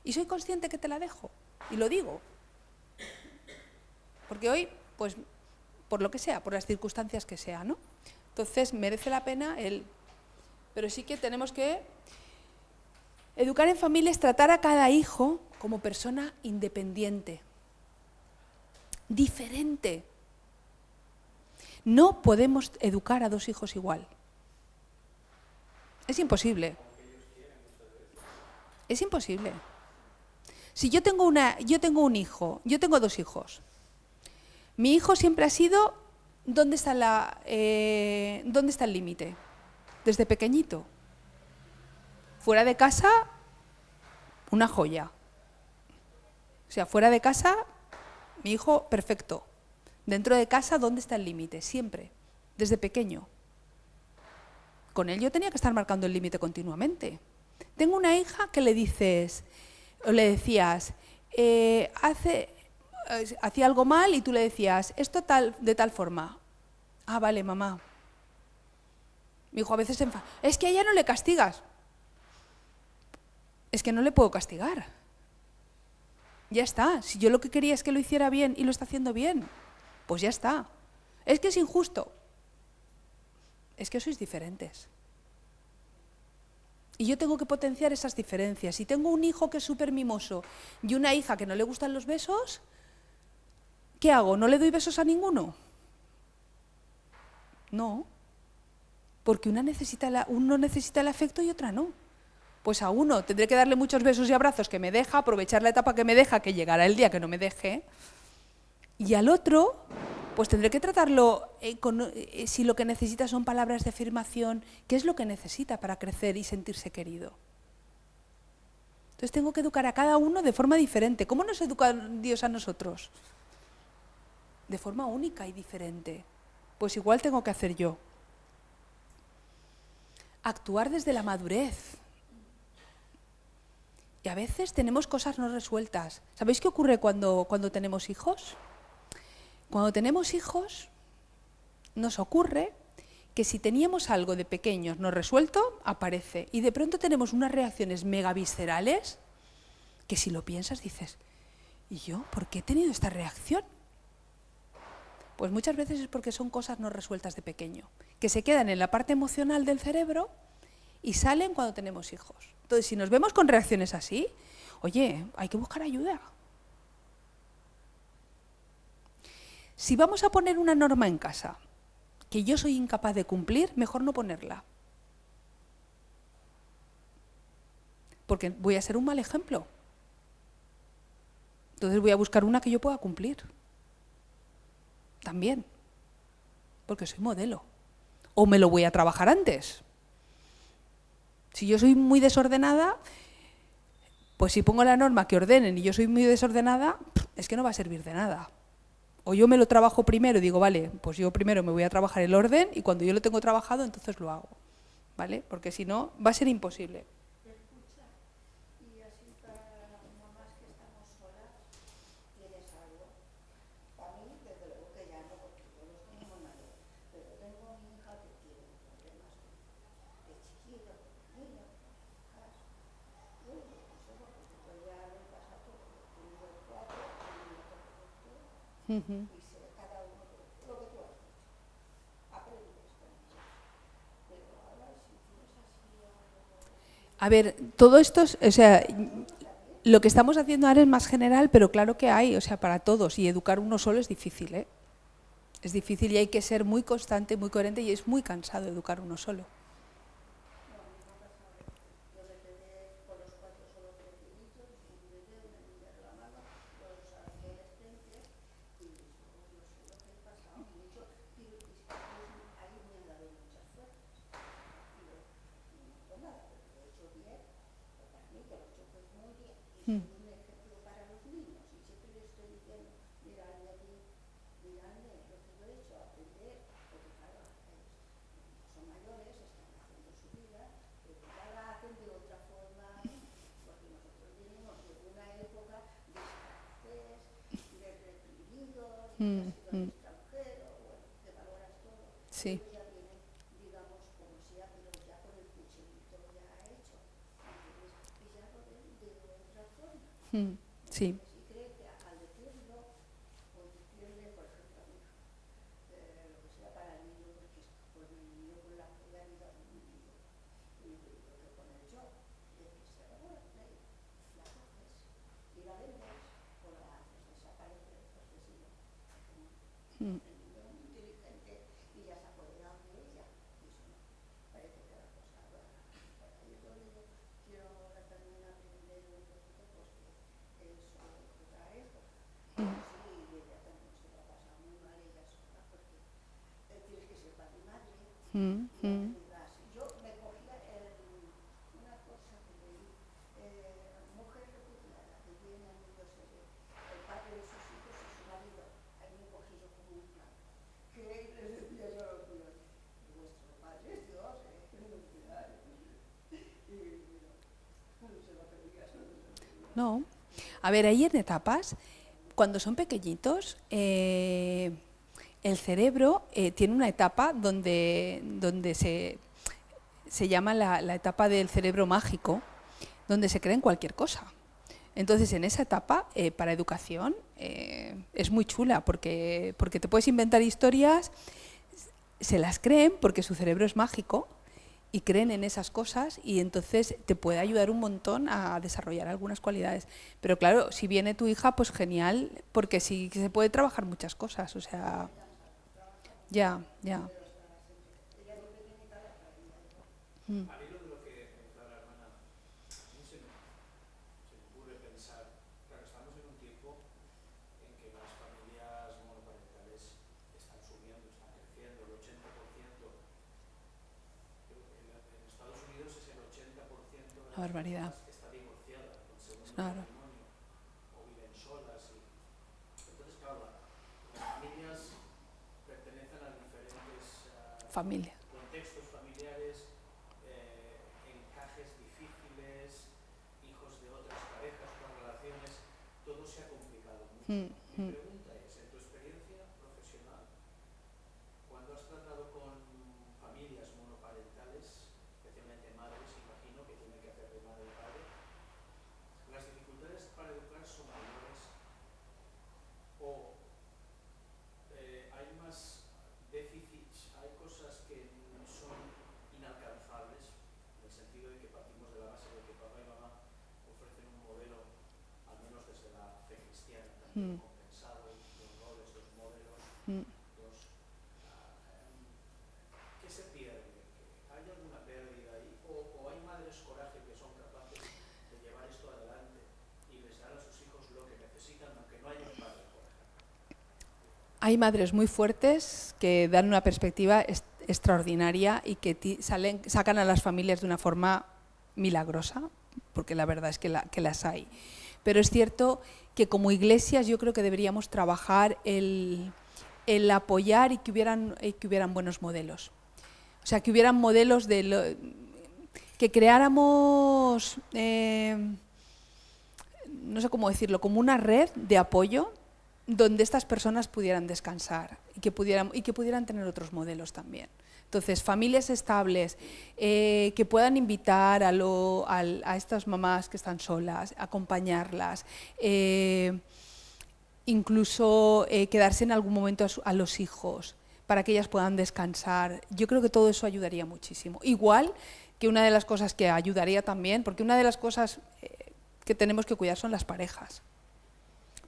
Y soy consciente que te la dejo y lo digo. Porque hoy, pues, por lo que sea, por las circunstancias que sea, ¿no? Entonces, merece la pena Pero sí que tenemos que educar en familia es tratar a cada hijo como persona independiente, diferente. No podemos educar a dos hijos igual. Es imposible. Es imposible. Si yo tengo un hijo, yo tengo dos hijos. Mi hijo siempre ha sido, ¿dónde está el límite? Desde pequeñito. Fuera de casa, una joya. O sea, fuera de casa, mi hijo, perfecto. Dentro de casa, ¿dónde está el límite? Siempre, desde pequeño. Con él yo tenía que estar marcando el límite continuamente. Tengo una hija que le decías, hacía algo mal y tú le decías, esto de tal forma. Ah, vale, mamá. Mi hijo a veces se enfada. Es que a ella no le castigas. Es que no le puedo castigar. Ya está. Si yo lo que quería es que lo hiciera bien y lo está haciendo bien, pues ya está. Es que es injusto. Es que sois diferentes. Y yo tengo que potenciar esas diferencias. Si tengo un hijo que es súper mimoso y una hija que no le gustan los besos, ¿qué hago? ¿No le doy besos a ninguno? No. Porque uno necesita el afecto y otra no. Pues a uno tendré que darle muchos besos y abrazos que me deja, aprovechar la etapa que me deja, que llegará el día que no me deje. Y al otro, pues tendré que tratarlo si lo que necesita son palabras de afirmación, ¿qué es lo que necesita para crecer y sentirse querido? Entonces tengo que educar a cada uno de forma diferente. ¿Cómo nos educa Dios a nosotros? De forma única y diferente. Pues igual tengo que hacer yo. Actuar desde la madurez. Y a veces tenemos cosas no resueltas. ¿Sabéis qué ocurre cuando tenemos hijos? Cuando tenemos hijos, nos ocurre que si teníamos algo de pequeños no resuelto, aparece. Y de pronto tenemos unas reacciones mega viscerales que si lo piensas dices, ¿y yo por qué he tenido esta reacción? Pues muchas veces es porque son cosas no resueltas de pequeño, que se quedan en la parte emocional del cerebro y salen cuando tenemos hijos. Entonces, si nos vemos con reacciones así, oye, hay que buscar ayuda. Si vamos a poner una norma en casa que yo soy incapaz de cumplir, mejor no ponerla. Porque voy a ser un mal ejemplo. Entonces voy a buscar una que yo pueda cumplir. También. Porque soy modelo. O me lo voy a trabajar antes. Si yo soy muy desordenada, pues si pongo la norma que ordenen y yo soy muy desordenada, es que no va a servir de nada. O yo me lo trabajo primero y digo, vale, pues yo primero me voy a trabajar el orden y cuando yo lo tengo trabajado, entonces lo hago. ¿Vale? Porque si no, va a ser imposible. Y así para mamás que estamos solas, ¿tienes algo? Para mí, desde luego que ya no, porque yo los tengo mayores, pero tengo mi hija que tiene problemas de chiquillo, niño, yo no sé, porque yo ya me pasa todo, he tenido 4 y me toca y sé cada uno lo que tú has dicho. Aprendes con ellos. Pero ahora si tienes así algo... A ver, todo esto, o sea, lo que estamos haciendo ahora es más general, pero claro que hay, o sea, para todos. Y educar uno solo es difícil, ¿eh? Es difícil y hay que ser muy constante, muy coherente y es muy cansado educar uno solo. Yo me quedé con los 4 solo pequeñitos, un bebé, una niña reclamada, los adolescentes, y yo no sé lo que he pasado. Y de hecho, ahí me han dado muchas fuerzas. Digo, pues nada, pero lo he hecho bien, pues para mí que lo he hecho pues muy bien. Y soy un ejemplo para los niños. Y siempre les estoy diciendo, miradme aquí, miradme lo que yo he hecho, aprender, porque claro, son mayores, están haciendo su vida, pero ya la hacen de otra forma, porque nosotros venimos de una época de escasez, de reprimidos, de que has ido al extranjero, bueno, que valoras todo. Sí. Ellos ya vienen, digamos, como sea, pero ya con el cuchillito ya hecho. Entonces, pillarlo de otra forma. Sí. Y creo que al decirlo, o decirle, por ejemplo, a mi hija, lo que sea para el niño, porque con el niño con la realidad del niño, y lo que con el yo, de que se revuelve, la coges y la vendes o la haces desaparecer, porque si no, el niño es muy inteligente y ya se ha apoderado de ella. Y eso no, parece que la cosa va. Yo digo, quiero ahora también aprender un poquito, pues que es otra época. Sí, y ella también se la pasa muy mal ella sola, porque tienes que ser padre y madre. Yo me cogía una cosa que leí, mujer repudiada, que viene a mí, yo sé, el padre de sus hijos y su marido. Ahí me cogí yo como un plan. Que les decía yo a los míos, vuestro padre es Dios, no se lo pedías, no se lo pedías. No. A ver, ahí en etapas, cuando son pequeñitos, el cerebro tiene una etapa donde se llama la etapa del cerebro mágico, donde se cree en cualquier cosa. Entonces, en esa etapa, para educación, es muy chula, porque te puedes inventar historias, se las creen porque su cerebro es mágico y creen en esas cosas y entonces te puede ayudar un montón a desarrollar algunas cualidades. Pero claro, si viene tu hija, pues genial, porque sí que se puede trabajar muchas cosas, o sea, ya. A mí lo que comentaba la hermana, a mí se me ocurre pensar, claro, estamos en un tiempo en que las familias monoparentales están subiendo, están creciendo, el 80%, en Estados Unidos es el 80% de La barbaridad. que está divorciada, con segundo Claro. matrimonio, o viven solas. Entonces, claro, las familias pertenecen a diferentes Familia. contextos familiares, encajes difíciles, hijos de otras parejas, otras relaciones, todo se ha complicado mucho. Mi pregunta es, en tu experiencia profesional, cuando has tratado con familias monoparentales, especialmente madres, imagino que tienen que hacer de madre y padre, ¿las dificultades para educar son mayores o hay más déficits, hay cosas que son inalcanzables, en el sentido de que partimos de la base de que papá y mamá ofrecen un modelo, al menos desde la fe cristiana, también compensado, dos roles, dos modelos, ¿qué se pierde? ¿Hay alguna pérdida ahí? ¿O hay madres coraje que son capaces de llevar esto adelante y les dan a sus hijos lo que necesitan, aunque no haya un padre coraje? Hay madres muy fuertes que dan una perspectiva extraordinaria y que sacan a las familias de una forma milagrosa, porque la verdad es que las hay. Pero es cierto que como iglesias yo creo que deberíamos trabajar el apoyar y que hubieran buenos modelos. O sea, que hubieran modelos que creáramos, no sé cómo decirlo, como una red de apoyo donde estas personas pudieran descansar y que pudieran tener otros modelos también. Entonces, familias estables que puedan invitar a estas mamás que están solas, acompañarlas, incluso quedarse en algún momento a los hijos, para que ellas puedan descansar. Yo creo que todo eso ayudaría muchísimo. Igual que una de las cosas que ayudaría también, porque una de las cosas que tenemos que cuidar son las parejas.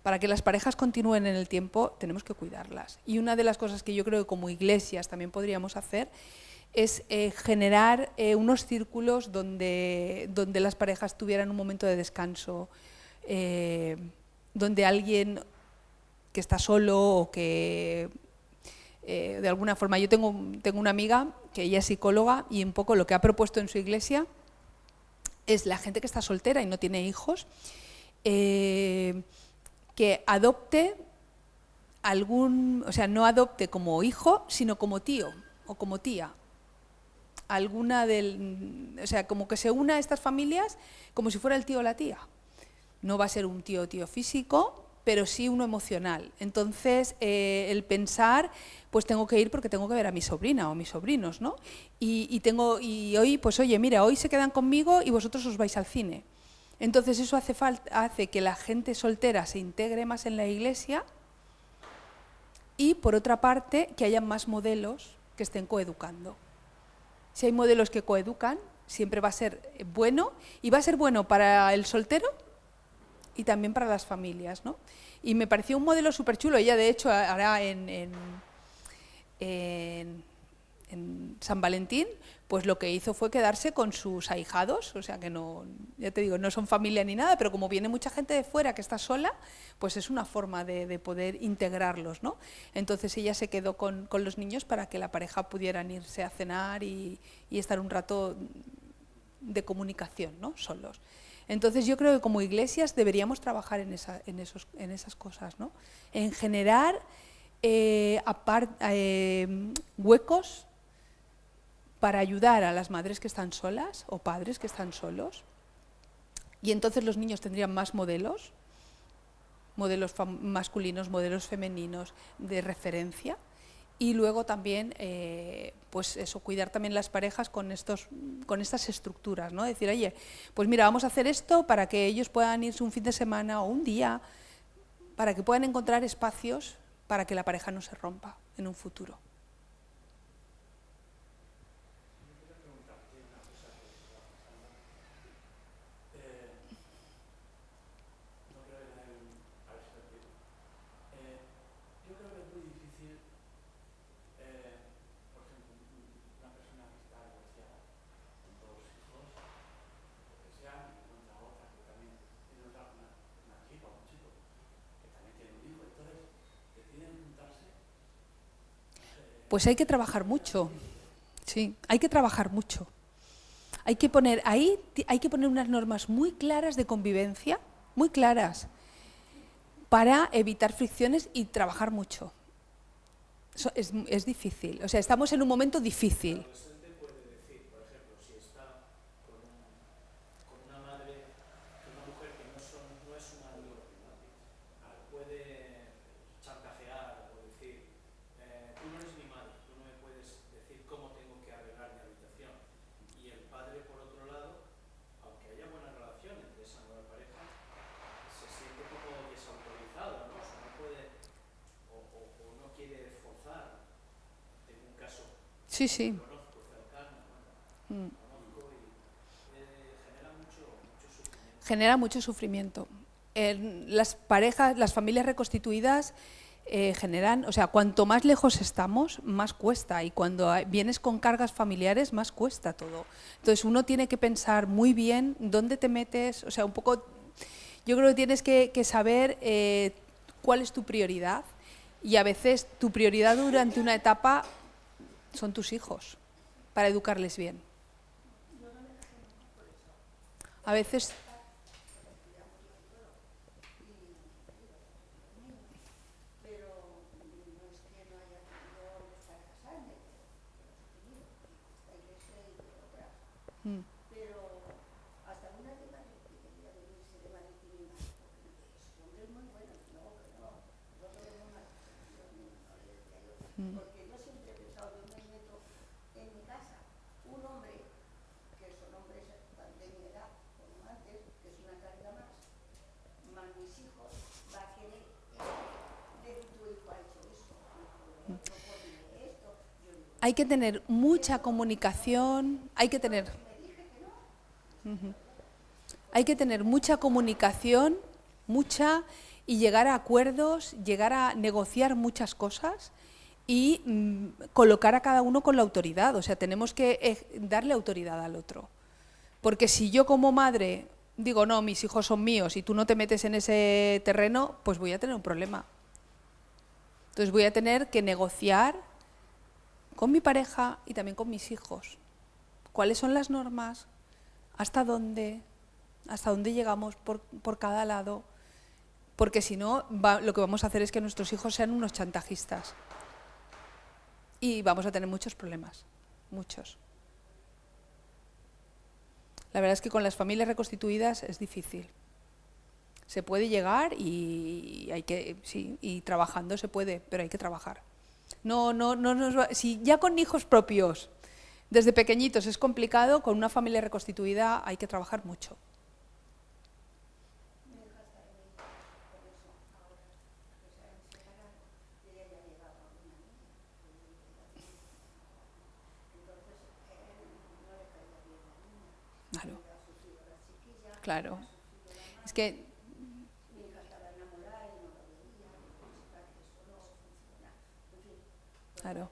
Para que las parejas continúen en el tiempo, tenemos que cuidarlas. Y una de las cosas que yo creo que como iglesias también podríamos hacer es generar unos círculos donde las parejas tuvieran un momento de descanso, donde alguien que está solo o que de alguna forma... Yo tengo una amiga que ella es psicóloga y un poco lo que ha propuesto en su iglesia es la gente que está soltera y no tiene hijos, que adopte o sea, no adopte como hijo, sino como tío o como tía. O sea, como que se una a estas familias como si fuera el tío o la tía. No va a ser un tío físico, pero sí uno emocional. Entonces, el pensar, pues tengo que ir porque tengo que ver a mi sobrina o mis sobrinos, ¿no? Y hoy, pues oye, mira, hoy se quedan conmigo y vosotros os vais al cine. Entonces eso hace que la gente soltera se integre más en la iglesia y, por otra parte, que haya más modelos que estén coeducando. Si hay modelos que coeducan, siempre va a ser bueno, y va a ser bueno para el soltero y también para las familias, ¿no? Y me pareció un modelo súper chulo. Ella, de hecho, hará en San Valentín, pues lo que hizo fue quedarse con sus ahijados, o sea que no, ya te digo, no son familia ni nada, pero como viene mucha gente de fuera que está sola, pues es una forma de poder integrarlos, ¿no? Entonces ella se quedó con los niños para que la pareja pudieran irse a cenar y estar un rato de comunicación, ¿no? Solos. Entonces yo creo que como iglesias deberíamos trabajar en esas cosas, ¿no? En generar huecos para ayudar a las madres que están solas o padres que están solos, y entonces los niños tendrían más modelos masculinos, modelos femeninos de referencia, y luego también pues eso, cuidar también las parejas con estas estructuras, ¿no? Decir, oye, pues mira, vamos a hacer esto para que ellos puedan irse un fin de semana o un día, para que puedan encontrar espacios para que la pareja no se rompa en un futuro. Pues hay que trabajar mucho, sí, hay que trabajar mucho. Hay que poner unas normas muy claras de convivencia, muy claras, para evitar fricciones y trabajar mucho. Eso es difícil, o sea, estamos en un momento difícil. El adolescente puede decir, por ejemplo, si está con una madre, con una mujer que no es su madre, puede chantajear o decir, tú no eres mi madre, tú no me puedes decir cómo tengo que arreglar mi habitación. Y el padre, por otro lado, aunque haya buena relación entre esa nueva pareja, se siente como desautorizado, ¿no? O sea, no puede o no quiere forzar. Tengo un caso Sí, sí. que conozco cercano, conozco y genera mucho sufrimiento. Genera mucho sufrimiento. Las familias reconstituidas generan, o sea, cuanto más lejos estamos, más cuesta, y cuando vienes con cargas familiares, más cuesta todo. Entonces uno tiene que pensar muy bien dónde te metes, o sea, un poco, yo creo que tienes que saber cuál es tu prioridad, y a veces tu prioridad durante una etapa son tus hijos, para educarles bien. A veces... Pero hasta una tema que quería venirse de Valentín y más, porque hombres muy buenos, no, no tenemos más, Dios mío, no le decía yo, porque yo siempre he pensado, yo me meto en mi casa, un hombre, que son hombres de mi edad, como antes, que es una carga más mis hijos, va a querer Hay que tener mucha comunicación, hay que tener mucha comunicación, y llegar a acuerdos, llegar a negociar muchas cosas y colocar a cada uno con la autoridad. O sea, tenemos que darle autoridad al otro. Porque si yo como madre digo, no, mis hijos son míos y tú no te metes en ese terreno, pues voy a tener un problema. Entonces voy a tener que negociar con mi pareja y también con mis hijos. ¿Cuáles son las normas? ¿Hasta dónde llegamos por cada lado? Porque si no, lo que vamos a hacer es que nuestros hijos sean unos chantajistas. Y vamos a tener muchos problemas, muchos. La verdad es que con las familias reconstituidas es difícil. Se puede llegar y hay que, sí, y trabajando se puede, pero hay que trabajar. Si ya con hijos propios, desde pequeñitos es complicado, con una familia reconstituida hay que trabajar mucho. Claro. Claro. Es que... Claro.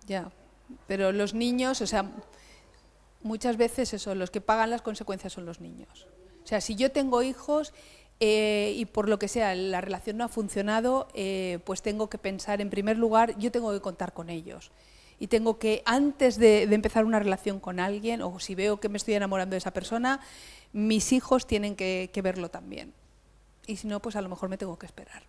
Ya, pero los niños, o sea, muchas veces eso, los que pagan las consecuencias son los niños. O sea, si yo tengo hijos y por lo que sea la relación no ha funcionado, pues tengo que pensar, en primer lugar, yo tengo que contar con ellos. Y tengo que, antes de empezar una relación con alguien, o si veo que me estoy enamorando de esa persona, mis hijos tienen que verlo también. Y si no, pues a lo mejor me tengo que esperar.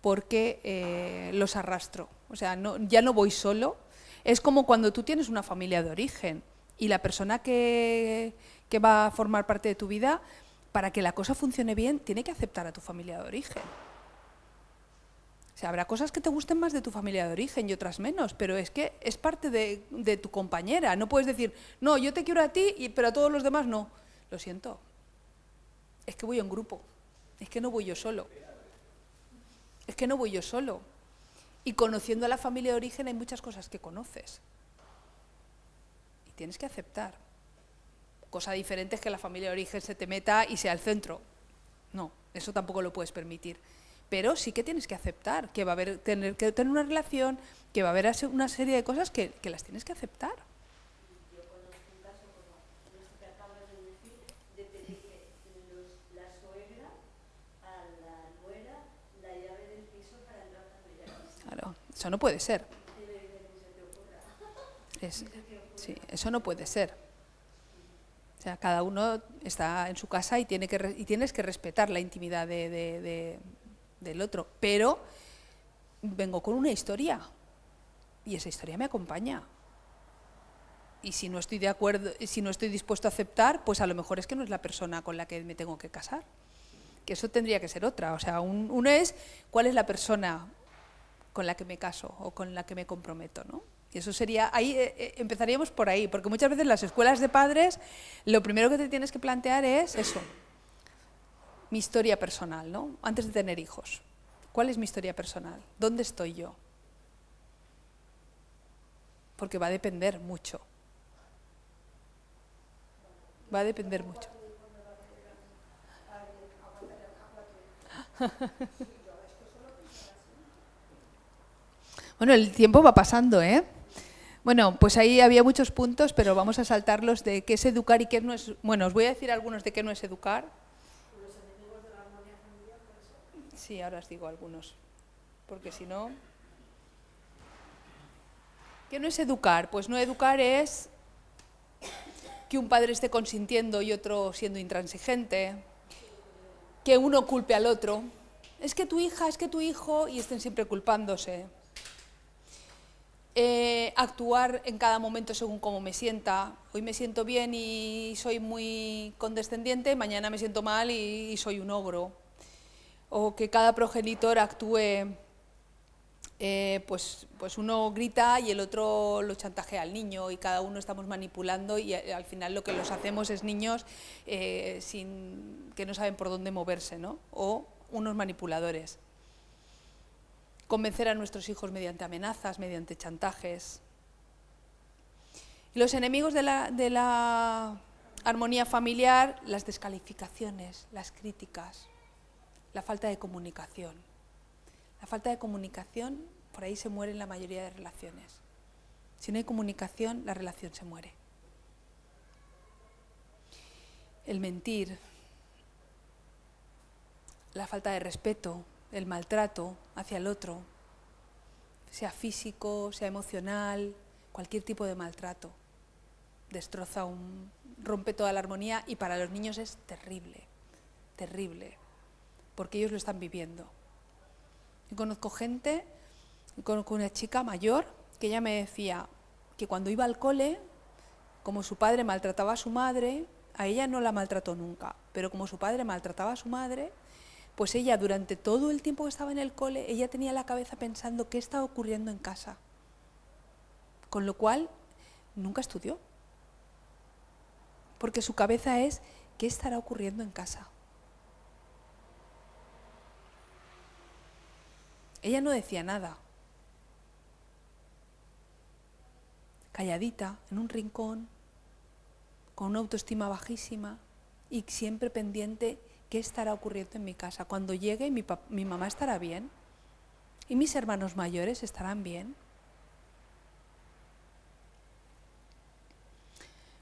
Porque los arrastro. O sea, ya no voy solo. Es como cuando tú tienes una familia de origen y la persona que va a formar parte de tu vida, para que la cosa funcione bien, tiene que aceptar a tu familia de origen. O sea, habrá cosas que te gusten más de tu familia de origen y otras menos, pero es que es parte de tu compañera. No puedes decir, no, yo te quiero a ti, pero a todos los demás no. Lo siento. Es que voy en grupo. Es que no voy yo solo. Es que no voy yo solo. Y conociendo a la familia de origen hay muchas cosas que conoces. Y tienes que aceptar. Cosa diferente es que la familia de origen se te meta y sea el centro. No, eso tampoco lo puedes permitir. Pero sí que tienes que aceptar que va a haber, tener que tener una relación, que va a haber una serie de cosas que las tienes que aceptar. Yo conozco un caso como este que acabas de decir, de pedir que la suegra a la nuera la llave del piso para entrar cuando ella quisiera. Claro, eso no puede ser. Sí, eso no puede ser. O sea, cada uno está en su casa y tienes que respetar la intimidad del otro. Pero vengo con una historia y esa historia me acompaña. Y si no estoy de acuerdo, si no estoy dispuesto a aceptar, pues a lo mejor es que no es la persona con la que me tengo que casar. Que eso tendría que ser otra. O sea, uno es cuál es la persona con la que me caso o con la que me comprometo, ¿no? Y eso sería, ahí empezaríamos por ahí, porque muchas veces las escuelas de padres, lo primero que te tienes que plantear es eso, mi historia personal, ¿no? Antes de tener hijos. ¿Cuál es mi historia personal? ¿Dónde estoy yo? Porque va a depender mucho. Va a depender mucho. Bueno, el tiempo va pasando, ¿eh? Bueno, pues ahí había muchos puntos, pero vamos a saltarlos de qué es educar y qué no es... Bueno, os voy a decir algunos de qué no es educar. Los enemigos de la armonía familiar, por eso. Sí, ahora os digo algunos, porque si no... ¿Qué no es educar? Pues no educar es que un padre esté consintiendo y otro siendo intransigente, que uno culpe al otro. Es que tu hija, es que tu hijo, y estén siempre culpándose. Actuar en cada momento según cómo me sienta. Hoy me siento bien y soy muy condescendiente, mañana me siento mal y soy un ogro. O que cada progenitor actúe pues uno grita y el otro lo chantajea al niño y cada uno estamos manipulando y al final lo que los hacemos es niños que no saben por dónde moverse, ¿no? O unos manipuladores. Convencer a nuestros hijos mediante amenazas, mediante chantajes. Y los enemigos de la armonía familiar, las descalificaciones, las críticas, la falta de comunicación. La falta de comunicación, por ahí se mueren la mayoría de relaciones. Si no hay comunicación, la relación se muere. El mentir, la falta de respeto, el maltrato hacia el otro, sea físico, sea emocional, cualquier tipo de maltrato, rompe toda la armonía y para los niños es terrible, terrible, porque ellos lo están viviendo. Yo conozco una chica mayor que ella me decía que cuando iba al cole, como su padre maltrataba a su madre, a ella no la maltrató nunca, pero como su padre maltrataba a su madre, pues ella durante todo el tiempo que estaba en el cole, ella tenía la cabeza pensando qué estaba ocurriendo en casa. Con lo cual, nunca estudió. Porque su cabeza es, ¿qué estará ocurriendo en casa? Ella no decía nada. Calladita, en un rincón, con una autoestima bajísima y siempre pendiente, ¿qué estará ocurriendo en mi casa? Cuando llegue, mi mamá estará bien y mis hermanos mayores estarán bien.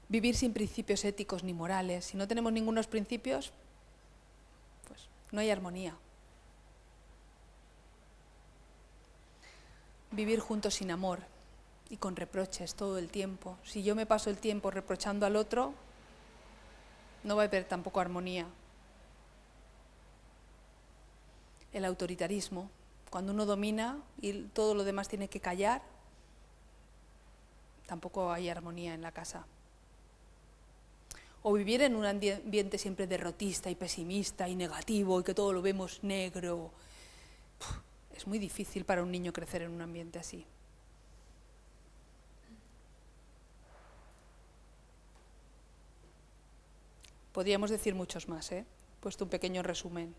Vivir sin principios éticos ni morales. Si no tenemos ningunos principios, pues no hay armonía. Vivir juntos sin amor y con reproches todo el tiempo. Si yo me paso el tiempo reprochando al otro, no va a haber tampoco armonía. El autoritarismo, cuando uno domina y todo lo demás tiene que callar, tampoco hay armonía en la casa. O vivir en un ambiente siempre derrotista y pesimista y negativo y que todo lo vemos negro. Es muy difícil para un niño crecer en un ambiente así. Podríamos decir muchos más, He puesto un pequeño resumen.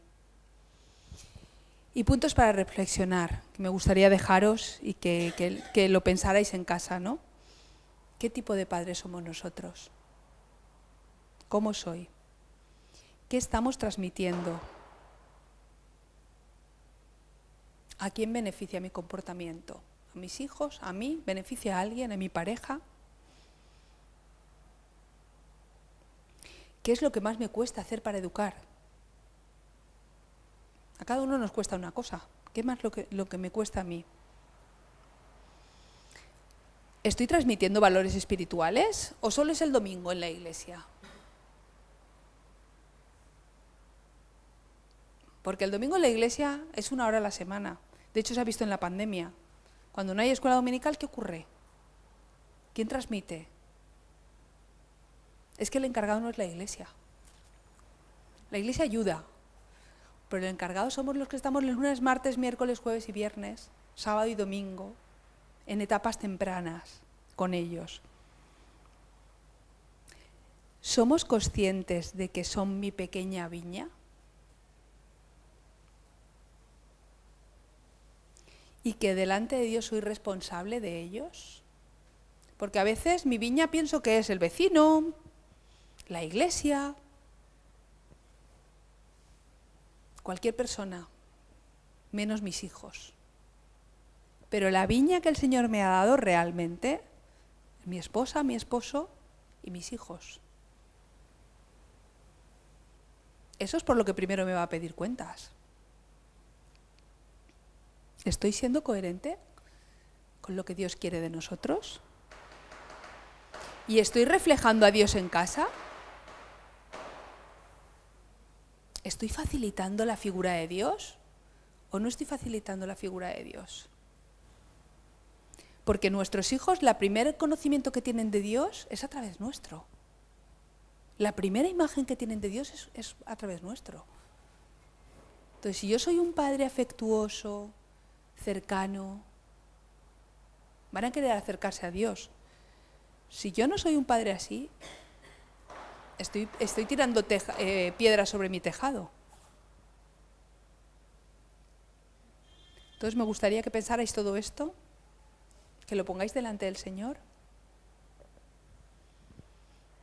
Y puntos para reflexionar, que me gustaría dejaros y que lo pensarais en casa, ¿no? ¿Qué tipo de padres somos nosotros? ¿Cómo soy? ¿Qué estamos transmitiendo? ¿A quién beneficia mi comportamiento? ¿A mis hijos? ¿A mí? ¿Beneficia a alguien? ¿A mi pareja? ¿Qué es lo que más me cuesta hacer para educar? A cada uno nos cuesta una cosa. ¿Qué más lo que me cuesta a mí? ¿Estoy transmitiendo valores espirituales o solo es el domingo en la iglesia? Porque el domingo en la iglesia es 1 hora a la semana. De hecho, se ha visto en la pandemia. Cuando no hay escuela dominical, ¿qué ocurre? ¿Quién transmite? Es que el encargado no es la iglesia. La iglesia ayuda, pero el encargado somos los que estamos los lunes, martes, miércoles, jueves y viernes, sábado y domingo, en etapas tempranas con ellos. ¿Somos conscientes de que son mi pequeña viña? ¿Y que delante de Dios soy responsable de ellos? Porque a veces mi viña pienso que es el vecino, la iglesia, cualquier persona, menos mis hijos. Pero la viña que el Señor me ha dado realmente, mi esposa, mi esposo y mis hijos. Eso es por lo que primero me va a pedir cuentas. ¿Estoy siendo coherente con lo que Dios quiere de nosotros? ¿Y estoy reflejando a Dios en casa? ¿Estoy facilitando la figura de Dios o no estoy facilitando la figura de Dios? Porque nuestros hijos, el primer conocimiento que tienen de Dios es a través nuestro. La primera imagen que tienen de Dios es a través nuestro. Entonces, si yo soy un padre afectuoso, cercano, van a querer acercarse a Dios. Si yo no soy un padre así, estoy tirando piedras sobre mi tejado. Entonces me gustaría que pensarais todo esto, que lo pongáis delante del Señor.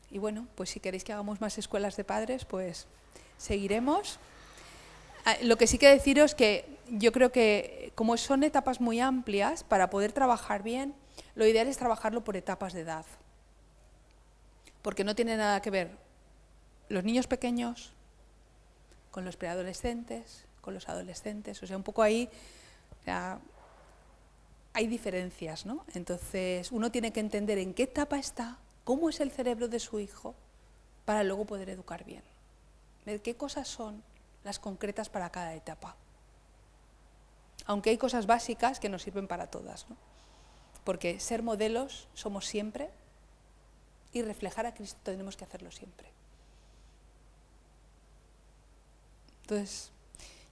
Y bueno, pues si queréis que hagamos más escuelas de padres, pues seguiremos. Lo que sí que deciros que yo creo que como son etapas muy amplias, para poder trabajar bien, lo ideal es trabajarlo por etapas de edad. Porque no tiene nada que ver los niños pequeños con los preadolescentes, con los adolescentes, o sea, un poco ahí, o sea, hay diferencias, ¿no? Entonces, uno tiene que entender en qué etapa está, cómo es el cerebro de su hijo, para luego poder educar bien. Ver qué cosas son las concretas para cada etapa. Aunque hay cosas básicas que nos sirven para todas, ¿no? Porque ser modelos somos siempre y reflejar a Cristo tenemos que hacerlo siempre. Entonces,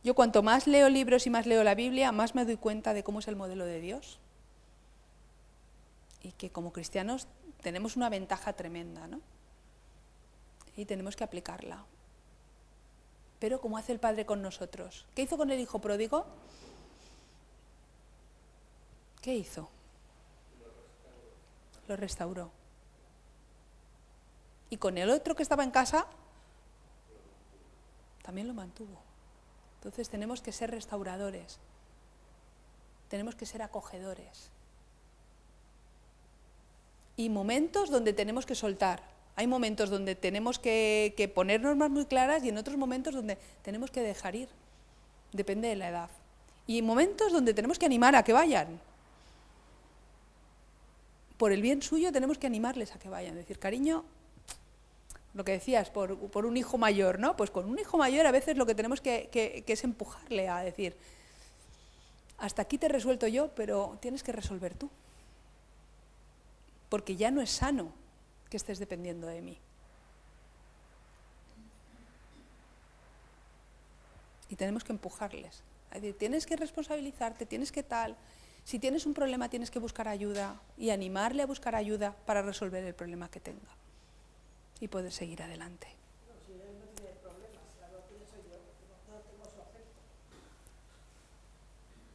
yo cuanto más leo libros y más leo la Biblia, más me doy cuenta de cómo es el modelo de Dios. Y que como cristianos tenemos una ventaja tremenda, ¿no? Y tenemos que aplicarla. Pero como hace el Padre con nosotros. ¿Qué hizo con el hijo pródigo? ¿Qué hizo? Lo restauró. Y con el otro que estaba en casa, también lo mantuvo. Entonces tenemos que ser restauradores, tenemos que ser acogedores. Y momentos donde tenemos que soltar. Hay momentos donde tenemos que poner normas muy claras y en otros momentos donde tenemos que dejar ir. Depende de la edad. Y momentos donde tenemos que animar a que vayan. Por el bien suyo tenemos que animarles a que vayan. Decir, cariño, lo que decías, por un hijo mayor, ¿no? Pues con un hijo mayor a veces lo que tenemos que es empujarle a decir, hasta aquí te he resuelto yo, pero tienes que resolver tú. Porque ya no es sano que estés dependiendo de mí. Y tenemos que empujarles. Es decir, tienes que responsabilizarte, tienes que tal. Si tienes un problema tienes que buscar ayuda y animarle a buscar ayuda para resolver el problema que tenga. Y poder seguir adelante. No, si él no tiene problemas, la lo tiene soy yo, no tengo su afecto.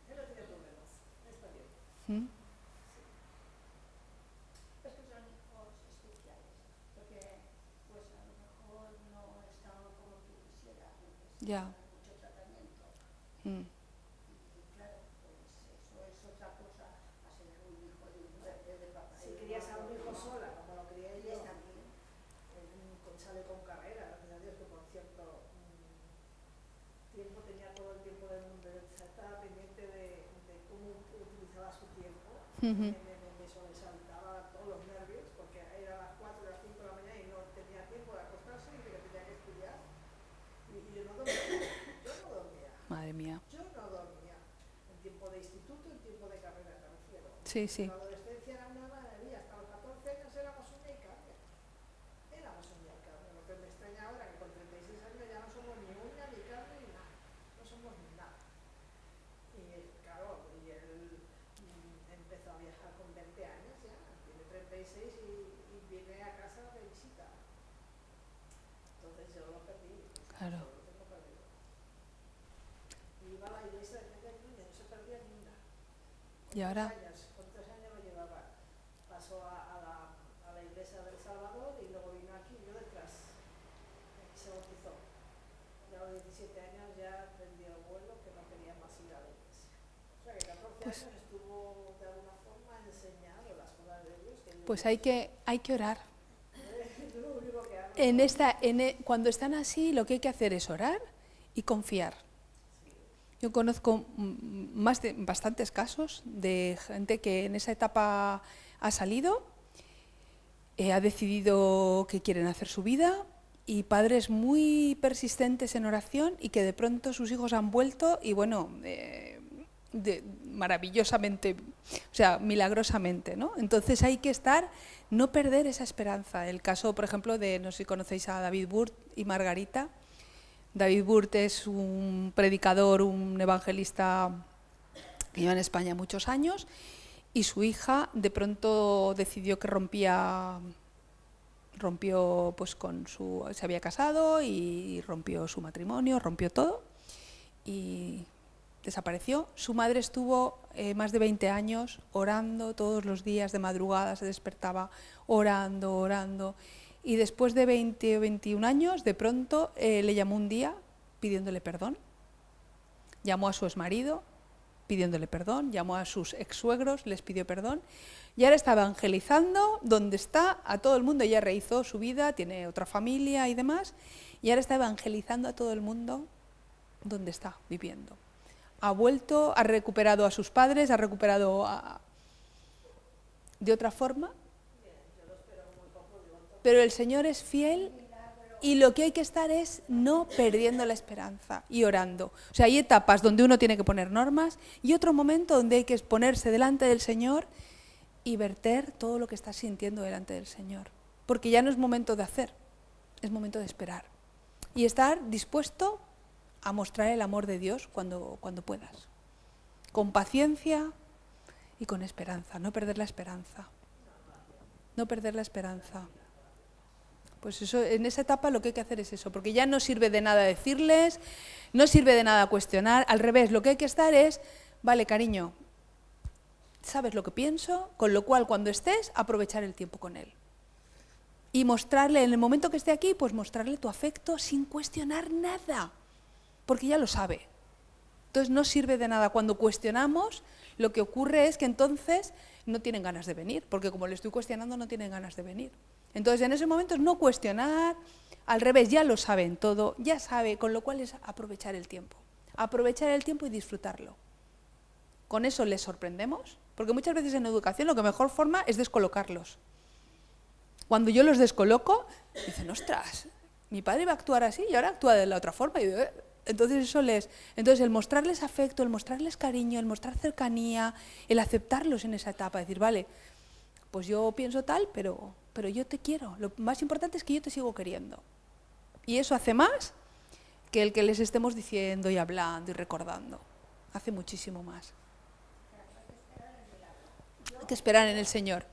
Él no tiene problemas, está bien. ¿Mm? Es que son hijos especiales, porque pues a lo mejor no están como tú quisieras, Ya. necesitan mucho tratamiento. Mm. Y claro, pues eso es otra cosa a ser un hijo de papá. Si crías a un hijo sola, como lo crié yo, está bien. sale con carrera, gracias a Dios, que por cierto tiempo tenía todo el tiempo del mundo, estaba pendiente de cómo utilizaba su tiempo. Me sobresaltaba todos los nervios, porque era las 4 o las 5 de la mañana y no tenía tiempo de acostarse y que tenía que estudiar. Y yo no dormía. Madre mía. Yo no dormía. En tiempo de instituto, en tiempo de carrera, me refiero. Sí, sí. En la adolescencia era una maravilla, hasta los 14 años éramos uña y carne. Éramos uña y carne. Lo que me extraña ahora que con 36 años ya no somos ni uña, ni carne, ni nada. No somos ni nada. Y claro, y él empezó a viajar con 20 años ya, tiene 36 y viene a casa de visita. Entonces yo lo perdí. Claro. Lo tengo perdido. Y iba a la iglesia desde niño, no se perdía ni una. ¿Y ahora? Con 3 años lo llevaba. Pasó a la iglesia del Salvador y luego vino aquí, yo detrás. Se bautizó. Ya a los 17 años ya prendió vuelo que no quería más ir a la iglesia. O sea que 14 Pues- años estuvo de alguna forma enseñado las cosas de Dios. Que yo Pues hay que orar. es lo único que hago. Cuando están así, lo que hay que hacer es orar y confiar. Yo conozco bastantes casos de gente que en esa etapa ha salido, ha decidido que quieren hacer su vida, y padres muy persistentes en oración y que de pronto sus hijos han vuelto y bueno, maravillosamente, o sea, milagrosamente, ¿no? Entonces hay que no perder esa esperanza. El caso, por ejemplo, no sé si conocéis a David Burt y Margarita. David Burt es un predicador, un evangelista que lleva en España muchos años, y su hija de pronto decidió que rompió pues se había casado y rompió su matrimonio, rompió todo y desapareció. Su madre estuvo más de 20 años orando todos los días de madrugada, se despertaba orando, y después de 20 o 21 años de pronto le llamó un día pidiéndole perdón, llamó a su exmarido pidiéndole perdón, llamó a sus ex-suegros, les pidió perdón, y ahora está evangelizando donde está a todo el mundo. Ella rehizo su vida, tiene otra familia y demás, y ahora está evangelizando a todo el mundo donde está viviendo. Ha vuelto, ha recuperado a sus padres, ha recuperado de otra forma, pero el Señor es fiel. Y lo que hay que estar es no perdiendo la esperanza y orando. O sea, hay etapas donde uno tiene que poner normas y otro momento donde hay que ponerse delante del Señor y verter todo lo que estás sintiendo delante del Señor. Porque ya no es momento de hacer, es momento de esperar. Y estar dispuesto a mostrar el amor de Dios cuando puedas. Con paciencia y con esperanza, no perder la esperanza. No perder la esperanza. Pues eso, en esa etapa lo que hay que hacer es eso, porque ya no sirve de nada decirles, no sirve de nada cuestionar, al revés, lo que hay que estar es, vale, cariño, sabes lo que pienso, con lo cual cuando estés, aprovechar el tiempo con él. Y mostrarle, en el momento que esté aquí, pues mostrarle tu afecto sin cuestionar nada, porque ya lo sabe. Entonces no sirve de nada. Cuando cuestionamos, lo que ocurre es que entonces no tienen ganas de venir, porque como le estoy cuestionando no tienen ganas de venir. Entonces, en ese momento es no cuestionar, al revés, ya lo saben todo, ya sabe, con lo cual es aprovechar el tiempo y disfrutarlo. Con eso les sorprendemos, porque muchas veces en educación lo que mejor forma es descolocarlos. Cuando yo los descoloco, dicen, ostras, mi padre iba a actuar así y ahora actúa de la otra forma. Y digo, entonces el mostrarles afecto, el mostrarles cariño, el mostrar cercanía, el aceptarlos en esa etapa, decir, vale, pues yo pienso tal, pero yo te quiero. Lo más importante es que yo te sigo queriendo. Y eso hace más que el que les estemos diciendo y hablando y recordando. Hace muchísimo más. Hay que esperar en el Señor.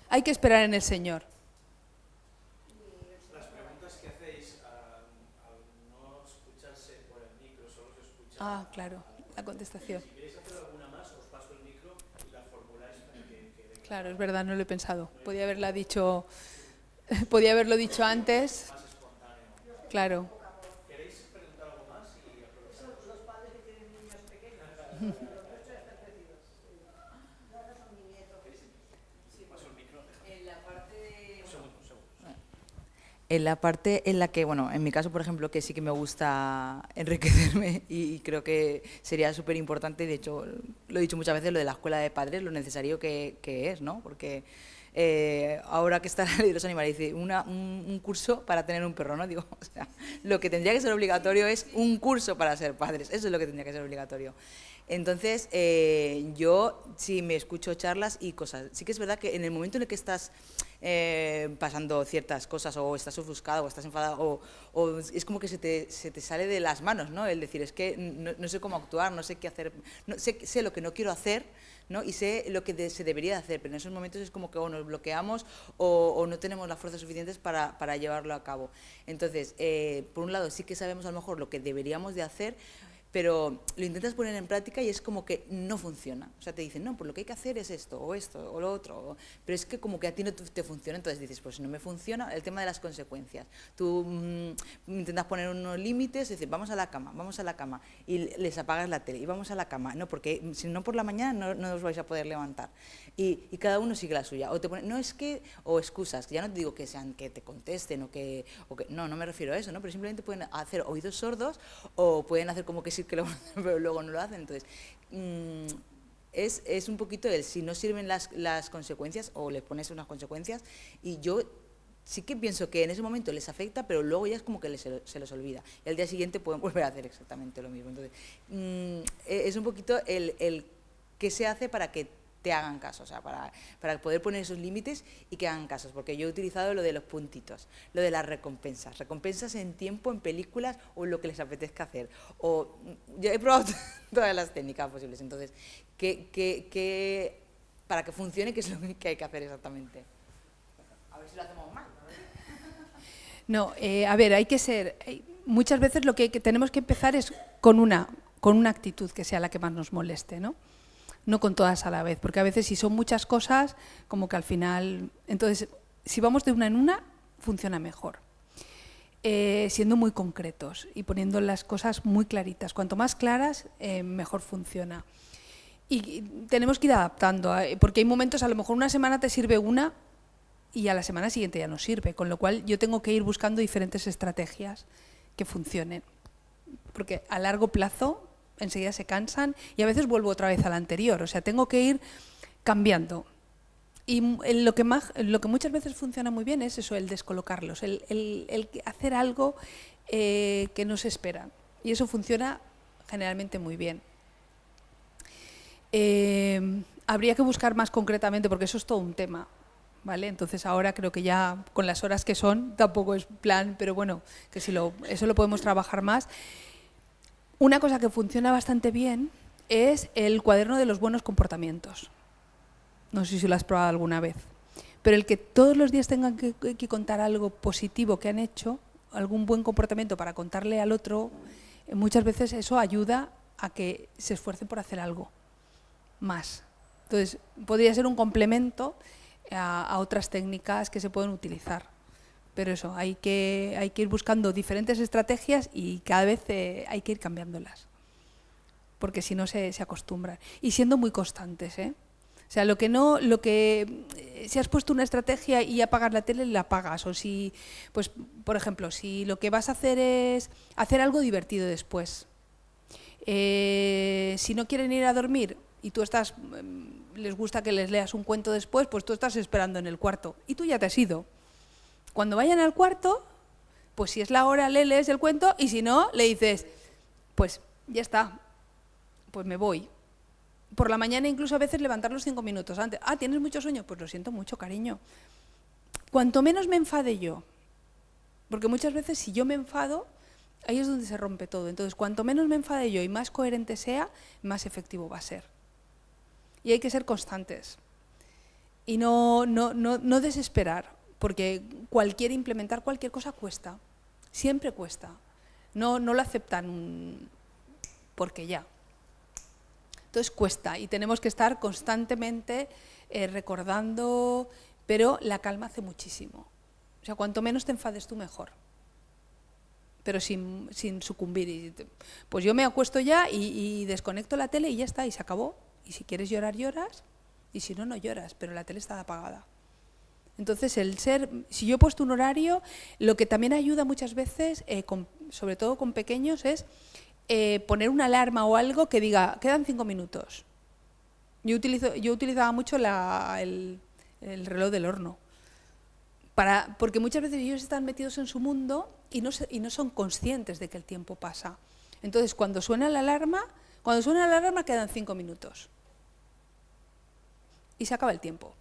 Hay que esperar en el Señor. Las preguntas que hacéis al no escucharse por el micro, solo se escucha... Ah, claro, la contestación. Si queréis hacer alguna más, os paso el micro y la formuláis para que quede... Claro, es verdad, no lo he pensado. Podía haberlo dicho antes. Más espontáneo. Claro. ¿Queréis preguntar algo más? Y aprovechamos. Los padres que tienen niños pequeños, los nuestros están crecidos. Paso el micro. En la parte de... Un segundo. En la parte en la que, bueno, en mi caso, por ejemplo, que sí que me gusta enriquecerme y creo que sería súper importante, de hecho, lo he dicho muchas veces, lo de la escuela de padres, lo necesario que es, ¿no? Porque ahora que está la ley de los animales, dice un curso para tener un perro, ¿no? Digo, o sea, lo que tendría que ser obligatorio es un curso para ser padres, eso es lo que tendría que ser obligatorio. Entonces, yo sí me escucho charlas y cosas. Sí que es verdad que en el momento en el que estás pasando ciertas cosas o estás ofuscado o estás enfadado o es como que se te sale de las manos, ¿no? El decir, es que no sé cómo actuar, no sé qué hacer, no, sé lo que no quiero hacer, ¿no? Y sé lo que se debería hacer, pero en esos momentos es como que o nos bloqueamos o no tenemos las fuerzas suficientes para llevarlo a cabo. Entonces, por un lado sí que sabemos a lo mejor lo que deberíamos de hacer, pero lo intentas poner en práctica y es como que no funciona. O sea, te dicen, no, pues lo que hay que hacer es esto o lo otro, pero es que como que a ti no te funciona, entonces dices, pues si no me funciona, el tema de las consecuencias. Tú intentas poner unos límites, es decir, vamos a la cama, y les apagas la tele, y vamos a la cama, no, porque si no por la mañana no os vais a poder levantar. Y cada uno sigue la suya. O te ponen, no es que, o excusas, que ya no te digo que sean que te contesten o que no me refiero a eso, ¿no? Pero simplemente pueden hacer oídos sordos o pueden hacer como que sí que lo van a hacer, pero luego no lo hacen. Entonces, es un poquito el si no sirven las consecuencias o les pones unas consecuencias, y yo sí que pienso que en ese momento les afecta, pero luego ya es como que se los olvida. Y al día siguiente pueden volver a hacer exactamente lo mismo. Entonces, es un poquito el qué se hace para que te hagan caso, o sea, para poder poner esos límites y que hagan casos, porque yo he utilizado lo de los puntitos, lo de las recompensas en tiempo, en películas o en lo que les apetezca hacer, o yo he probado todas las técnicas posibles. Entonces, para que funcione, que es lo que hay que hacer exactamente. A ver si lo hacemos mal. No, a ver, hay que ser... muchas veces lo que tenemos que empezar es con una actitud que sea la que más nos moleste, ¿no? No con todas a la vez, porque a veces si son muchas cosas, como que al final... Entonces, si vamos de una en una, funciona mejor. Siendo muy concretos y poniendo las cosas muy claritas. Cuanto más claras, mejor funciona. Y tenemos que ir adaptando, porque hay momentos, a lo mejor una semana te sirve una y a la semana siguiente ya no sirve, con lo cual yo tengo que ir buscando diferentes estrategias que funcionen. Porque a largo plazo enseguida se cansan y a veces vuelvo otra vez a la anterior, o sea, tengo que ir cambiando. Y lo que muchas veces funciona muy bien es eso, el descolocarlos, el hacer algo que no se espera. Y eso funciona generalmente muy bien. Habría que buscar más concretamente, porque eso es todo un tema, ¿vale? Entonces ahora creo que ya con las horas que son, tampoco es plan, pero bueno, que si eso lo podemos trabajar más. Una cosa que funciona bastante bien es el cuaderno de los buenos comportamientos. No sé si lo has probado alguna vez, pero el que todos los días tengan que contar algo positivo que han hecho, algún buen comportamiento para contarle al otro, muchas veces eso ayuda a que se esfuercen por hacer algo más. Entonces, podría ser un complemento a otras técnicas que se pueden utilizar. Pero eso, hay que ir buscando diferentes estrategias y cada vez hay que ir cambiándolas, porque si no se acostumbran. Y siendo muy constantes, ¿eh? O sea, si has puesto una estrategia y apagas la tele, la apagas. O si, pues, por ejemplo, si lo que vas a hacer es hacer algo divertido después. Si no quieren ir a dormir y tú les gusta que les leas un cuento después, pues tú estás esperando en el cuarto y tú ya te has ido. Cuando vayan al cuarto, pues si es la hora, le lees el cuento y si no, le dices, pues ya está, pues me voy. Por la mañana incluso a veces levantarlos 5 minutos antes. Ah, ¿tienes mucho sueño? Pues lo siento mucho, cariño. Cuanto menos me enfade yo, porque muchas veces si yo me enfado, ahí es donde se rompe todo. Entonces, cuanto menos me enfade yo y más coherente sea, más efectivo va a ser. Y hay que ser constantes. Y no desesperar, porque implementar cualquier cosa cuesta. Siempre cuesta. No lo aceptan porque ya. Entonces cuesta y tenemos que estar constantemente recordando, pero la calma hace muchísimo. O sea, cuanto menos te enfades tú, mejor. Pero sin sucumbir. Pues yo me acuesto ya y desconecto la tele y ya está, y se acabó. Y si quieres llorar, lloras, y si no, no lloras, pero la tele está apagada. Entonces, si yo he puesto un horario, lo que también ayuda muchas veces, sobre todo con pequeños, es poner una alarma o algo que diga, quedan 5 minutos. Yo utilizaba mucho el reloj del horno, porque muchas veces ellos están metidos en su mundo y no son conscientes de que el tiempo pasa. Entonces, cuando suena la alarma quedan 5 minutos. Y se acaba el tiempo.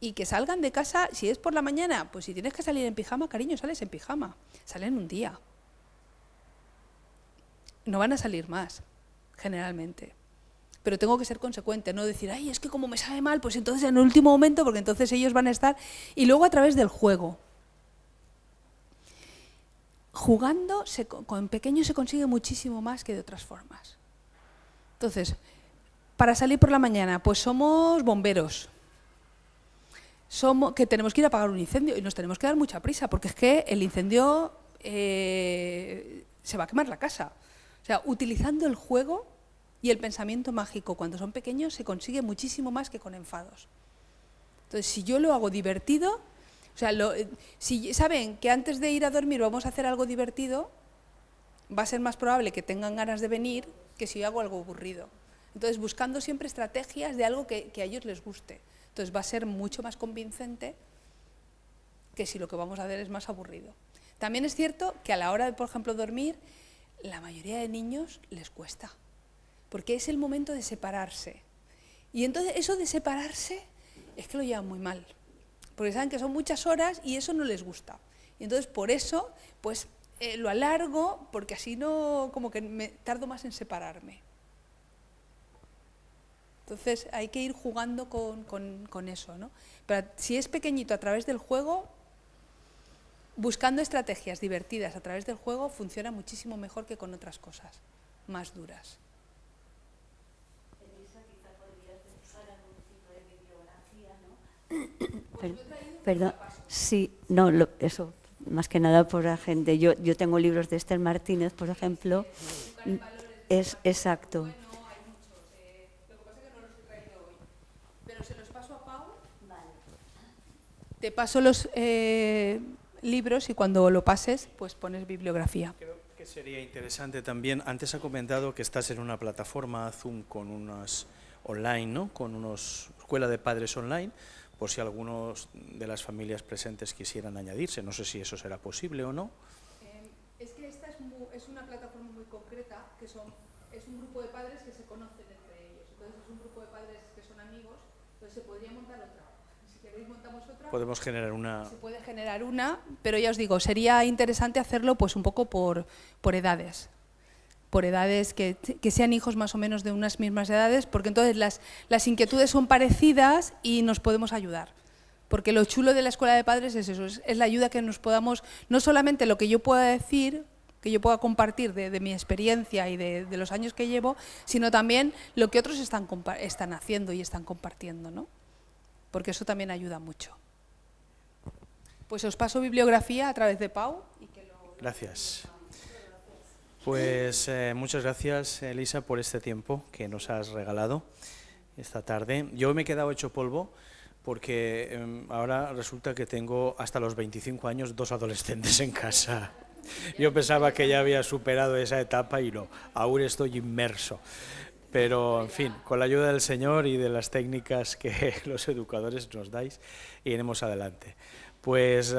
Y que salgan de casa, si es por la mañana, pues si tienes que salir en pijama, cariño, sales en pijama. Salen un día. No van a salir más, generalmente. Pero tengo que ser consecuente, no decir, ay, es que como me sabe mal, pues entonces en el último momento, porque entonces ellos van a estar... Y luego a través del juego. Jugando, con pequeños se consigue muchísimo más que de otras formas. Entonces, para salir por la mañana, pues somos bomberos. Que tenemos que ir a apagar un incendio y nos tenemos que dar mucha prisa, porque es que el incendio se va a quemar la casa. O sea, utilizando el juego y el pensamiento mágico cuando son pequeños se consigue muchísimo más que con enfados. Entonces, si yo lo hago divertido, o sea, si saben que antes de ir a dormir vamos a hacer algo divertido, va a ser más probable que tengan ganas de venir que si yo hago algo aburrido. Entonces, buscando siempre estrategias de algo que a ellos les guste. Entonces, va a ser mucho más convincente que si lo que vamos a hacer es más aburrido. También es cierto que a la hora de, por ejemplo, dormir, la mayoría de niños les cuesta, porque es el momento de separarse. Y entonces eso de separarse es que lo llevan muy mal, porque saben que son muchas horas y eso no les gusta. Y entonces por eso pues lo alargo, porque así no, como que me tardo más en separarme. Entonces hay que ir jugando con eso, ¿no? Pero si es pequeñito a través del juego, buscando estrategias divertidas a través del juego, funciona muchísimo mejor que con otras cosas más duras. Elisa, quizá podrías usar algún tipo de bibliografía, ¿no? Perdón, sí, no, eso, más que nada por la gente. Yo tengo libros de Esther Martínez, por ejemplo. Es exacto. Bueno, hay muchos. Lo que pasa es que no los he traído hoy. Pero se los paso a Pau. Vale. Te paso los libros y cuando lo pases, pues pones bibliografía. Creo que sería interesante también, antes ha comentado que estás en una plataforma Zoom con unas online, ¿no? Con unos escuela de padres online, por si algunos de las familias presentes quisieran añadirse. No sé si eso será posible o no. Es que esta es una plataforma muy concreta, que es un grupo de padres que se conocen entre ellos. Entonces es un grupo de padres que son amigos, entonces se podría montar otra. Si queréis montamos otra. Podemos generar una. Se puede generar una, pero ya os digo, sería interesante hacerlo pues un poco por edades. Por edades que sean hijos más o menos de unas mismas edades, porque entonces las inquietudes son parecidas y nos podemos ayudar. Porque lo chulo de la escuela de padres es eso, es la ayuda que nos podamos, no solamente lo que yo pueda decir, que yo pueda compartir de mi experiencia y de los años que llevo, sino también lo que otros están haciendo y están compartiendo, ¿no? Porque eso también ayuda mucho. Pues os paso bibliografía a través de Pau. Gracias. Pues muchas gracias, Elisa, por este tiempo que nos has regalado esta tarde. Yo me he quedado hecho polvo porque ahora resulta que tengo hasta los 25 años 2 adolescentes en casa. Yo pensaba que ya había superado esa etapa y no, aún estoy inmerso. Pero, en fin, con la ayuda del Señor y de las técnicas que los educadores nos dais, iremos adelante. Pues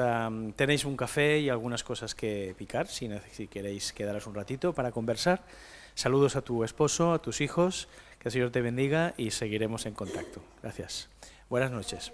tenéis un café y algunas cosas que picar, si queréis quedaros un ratito para conversar. Saludos a tu esposo, a tus hijos, que el Señor te bendiga y seguiremos en contacto. Gracias. Buenas noches.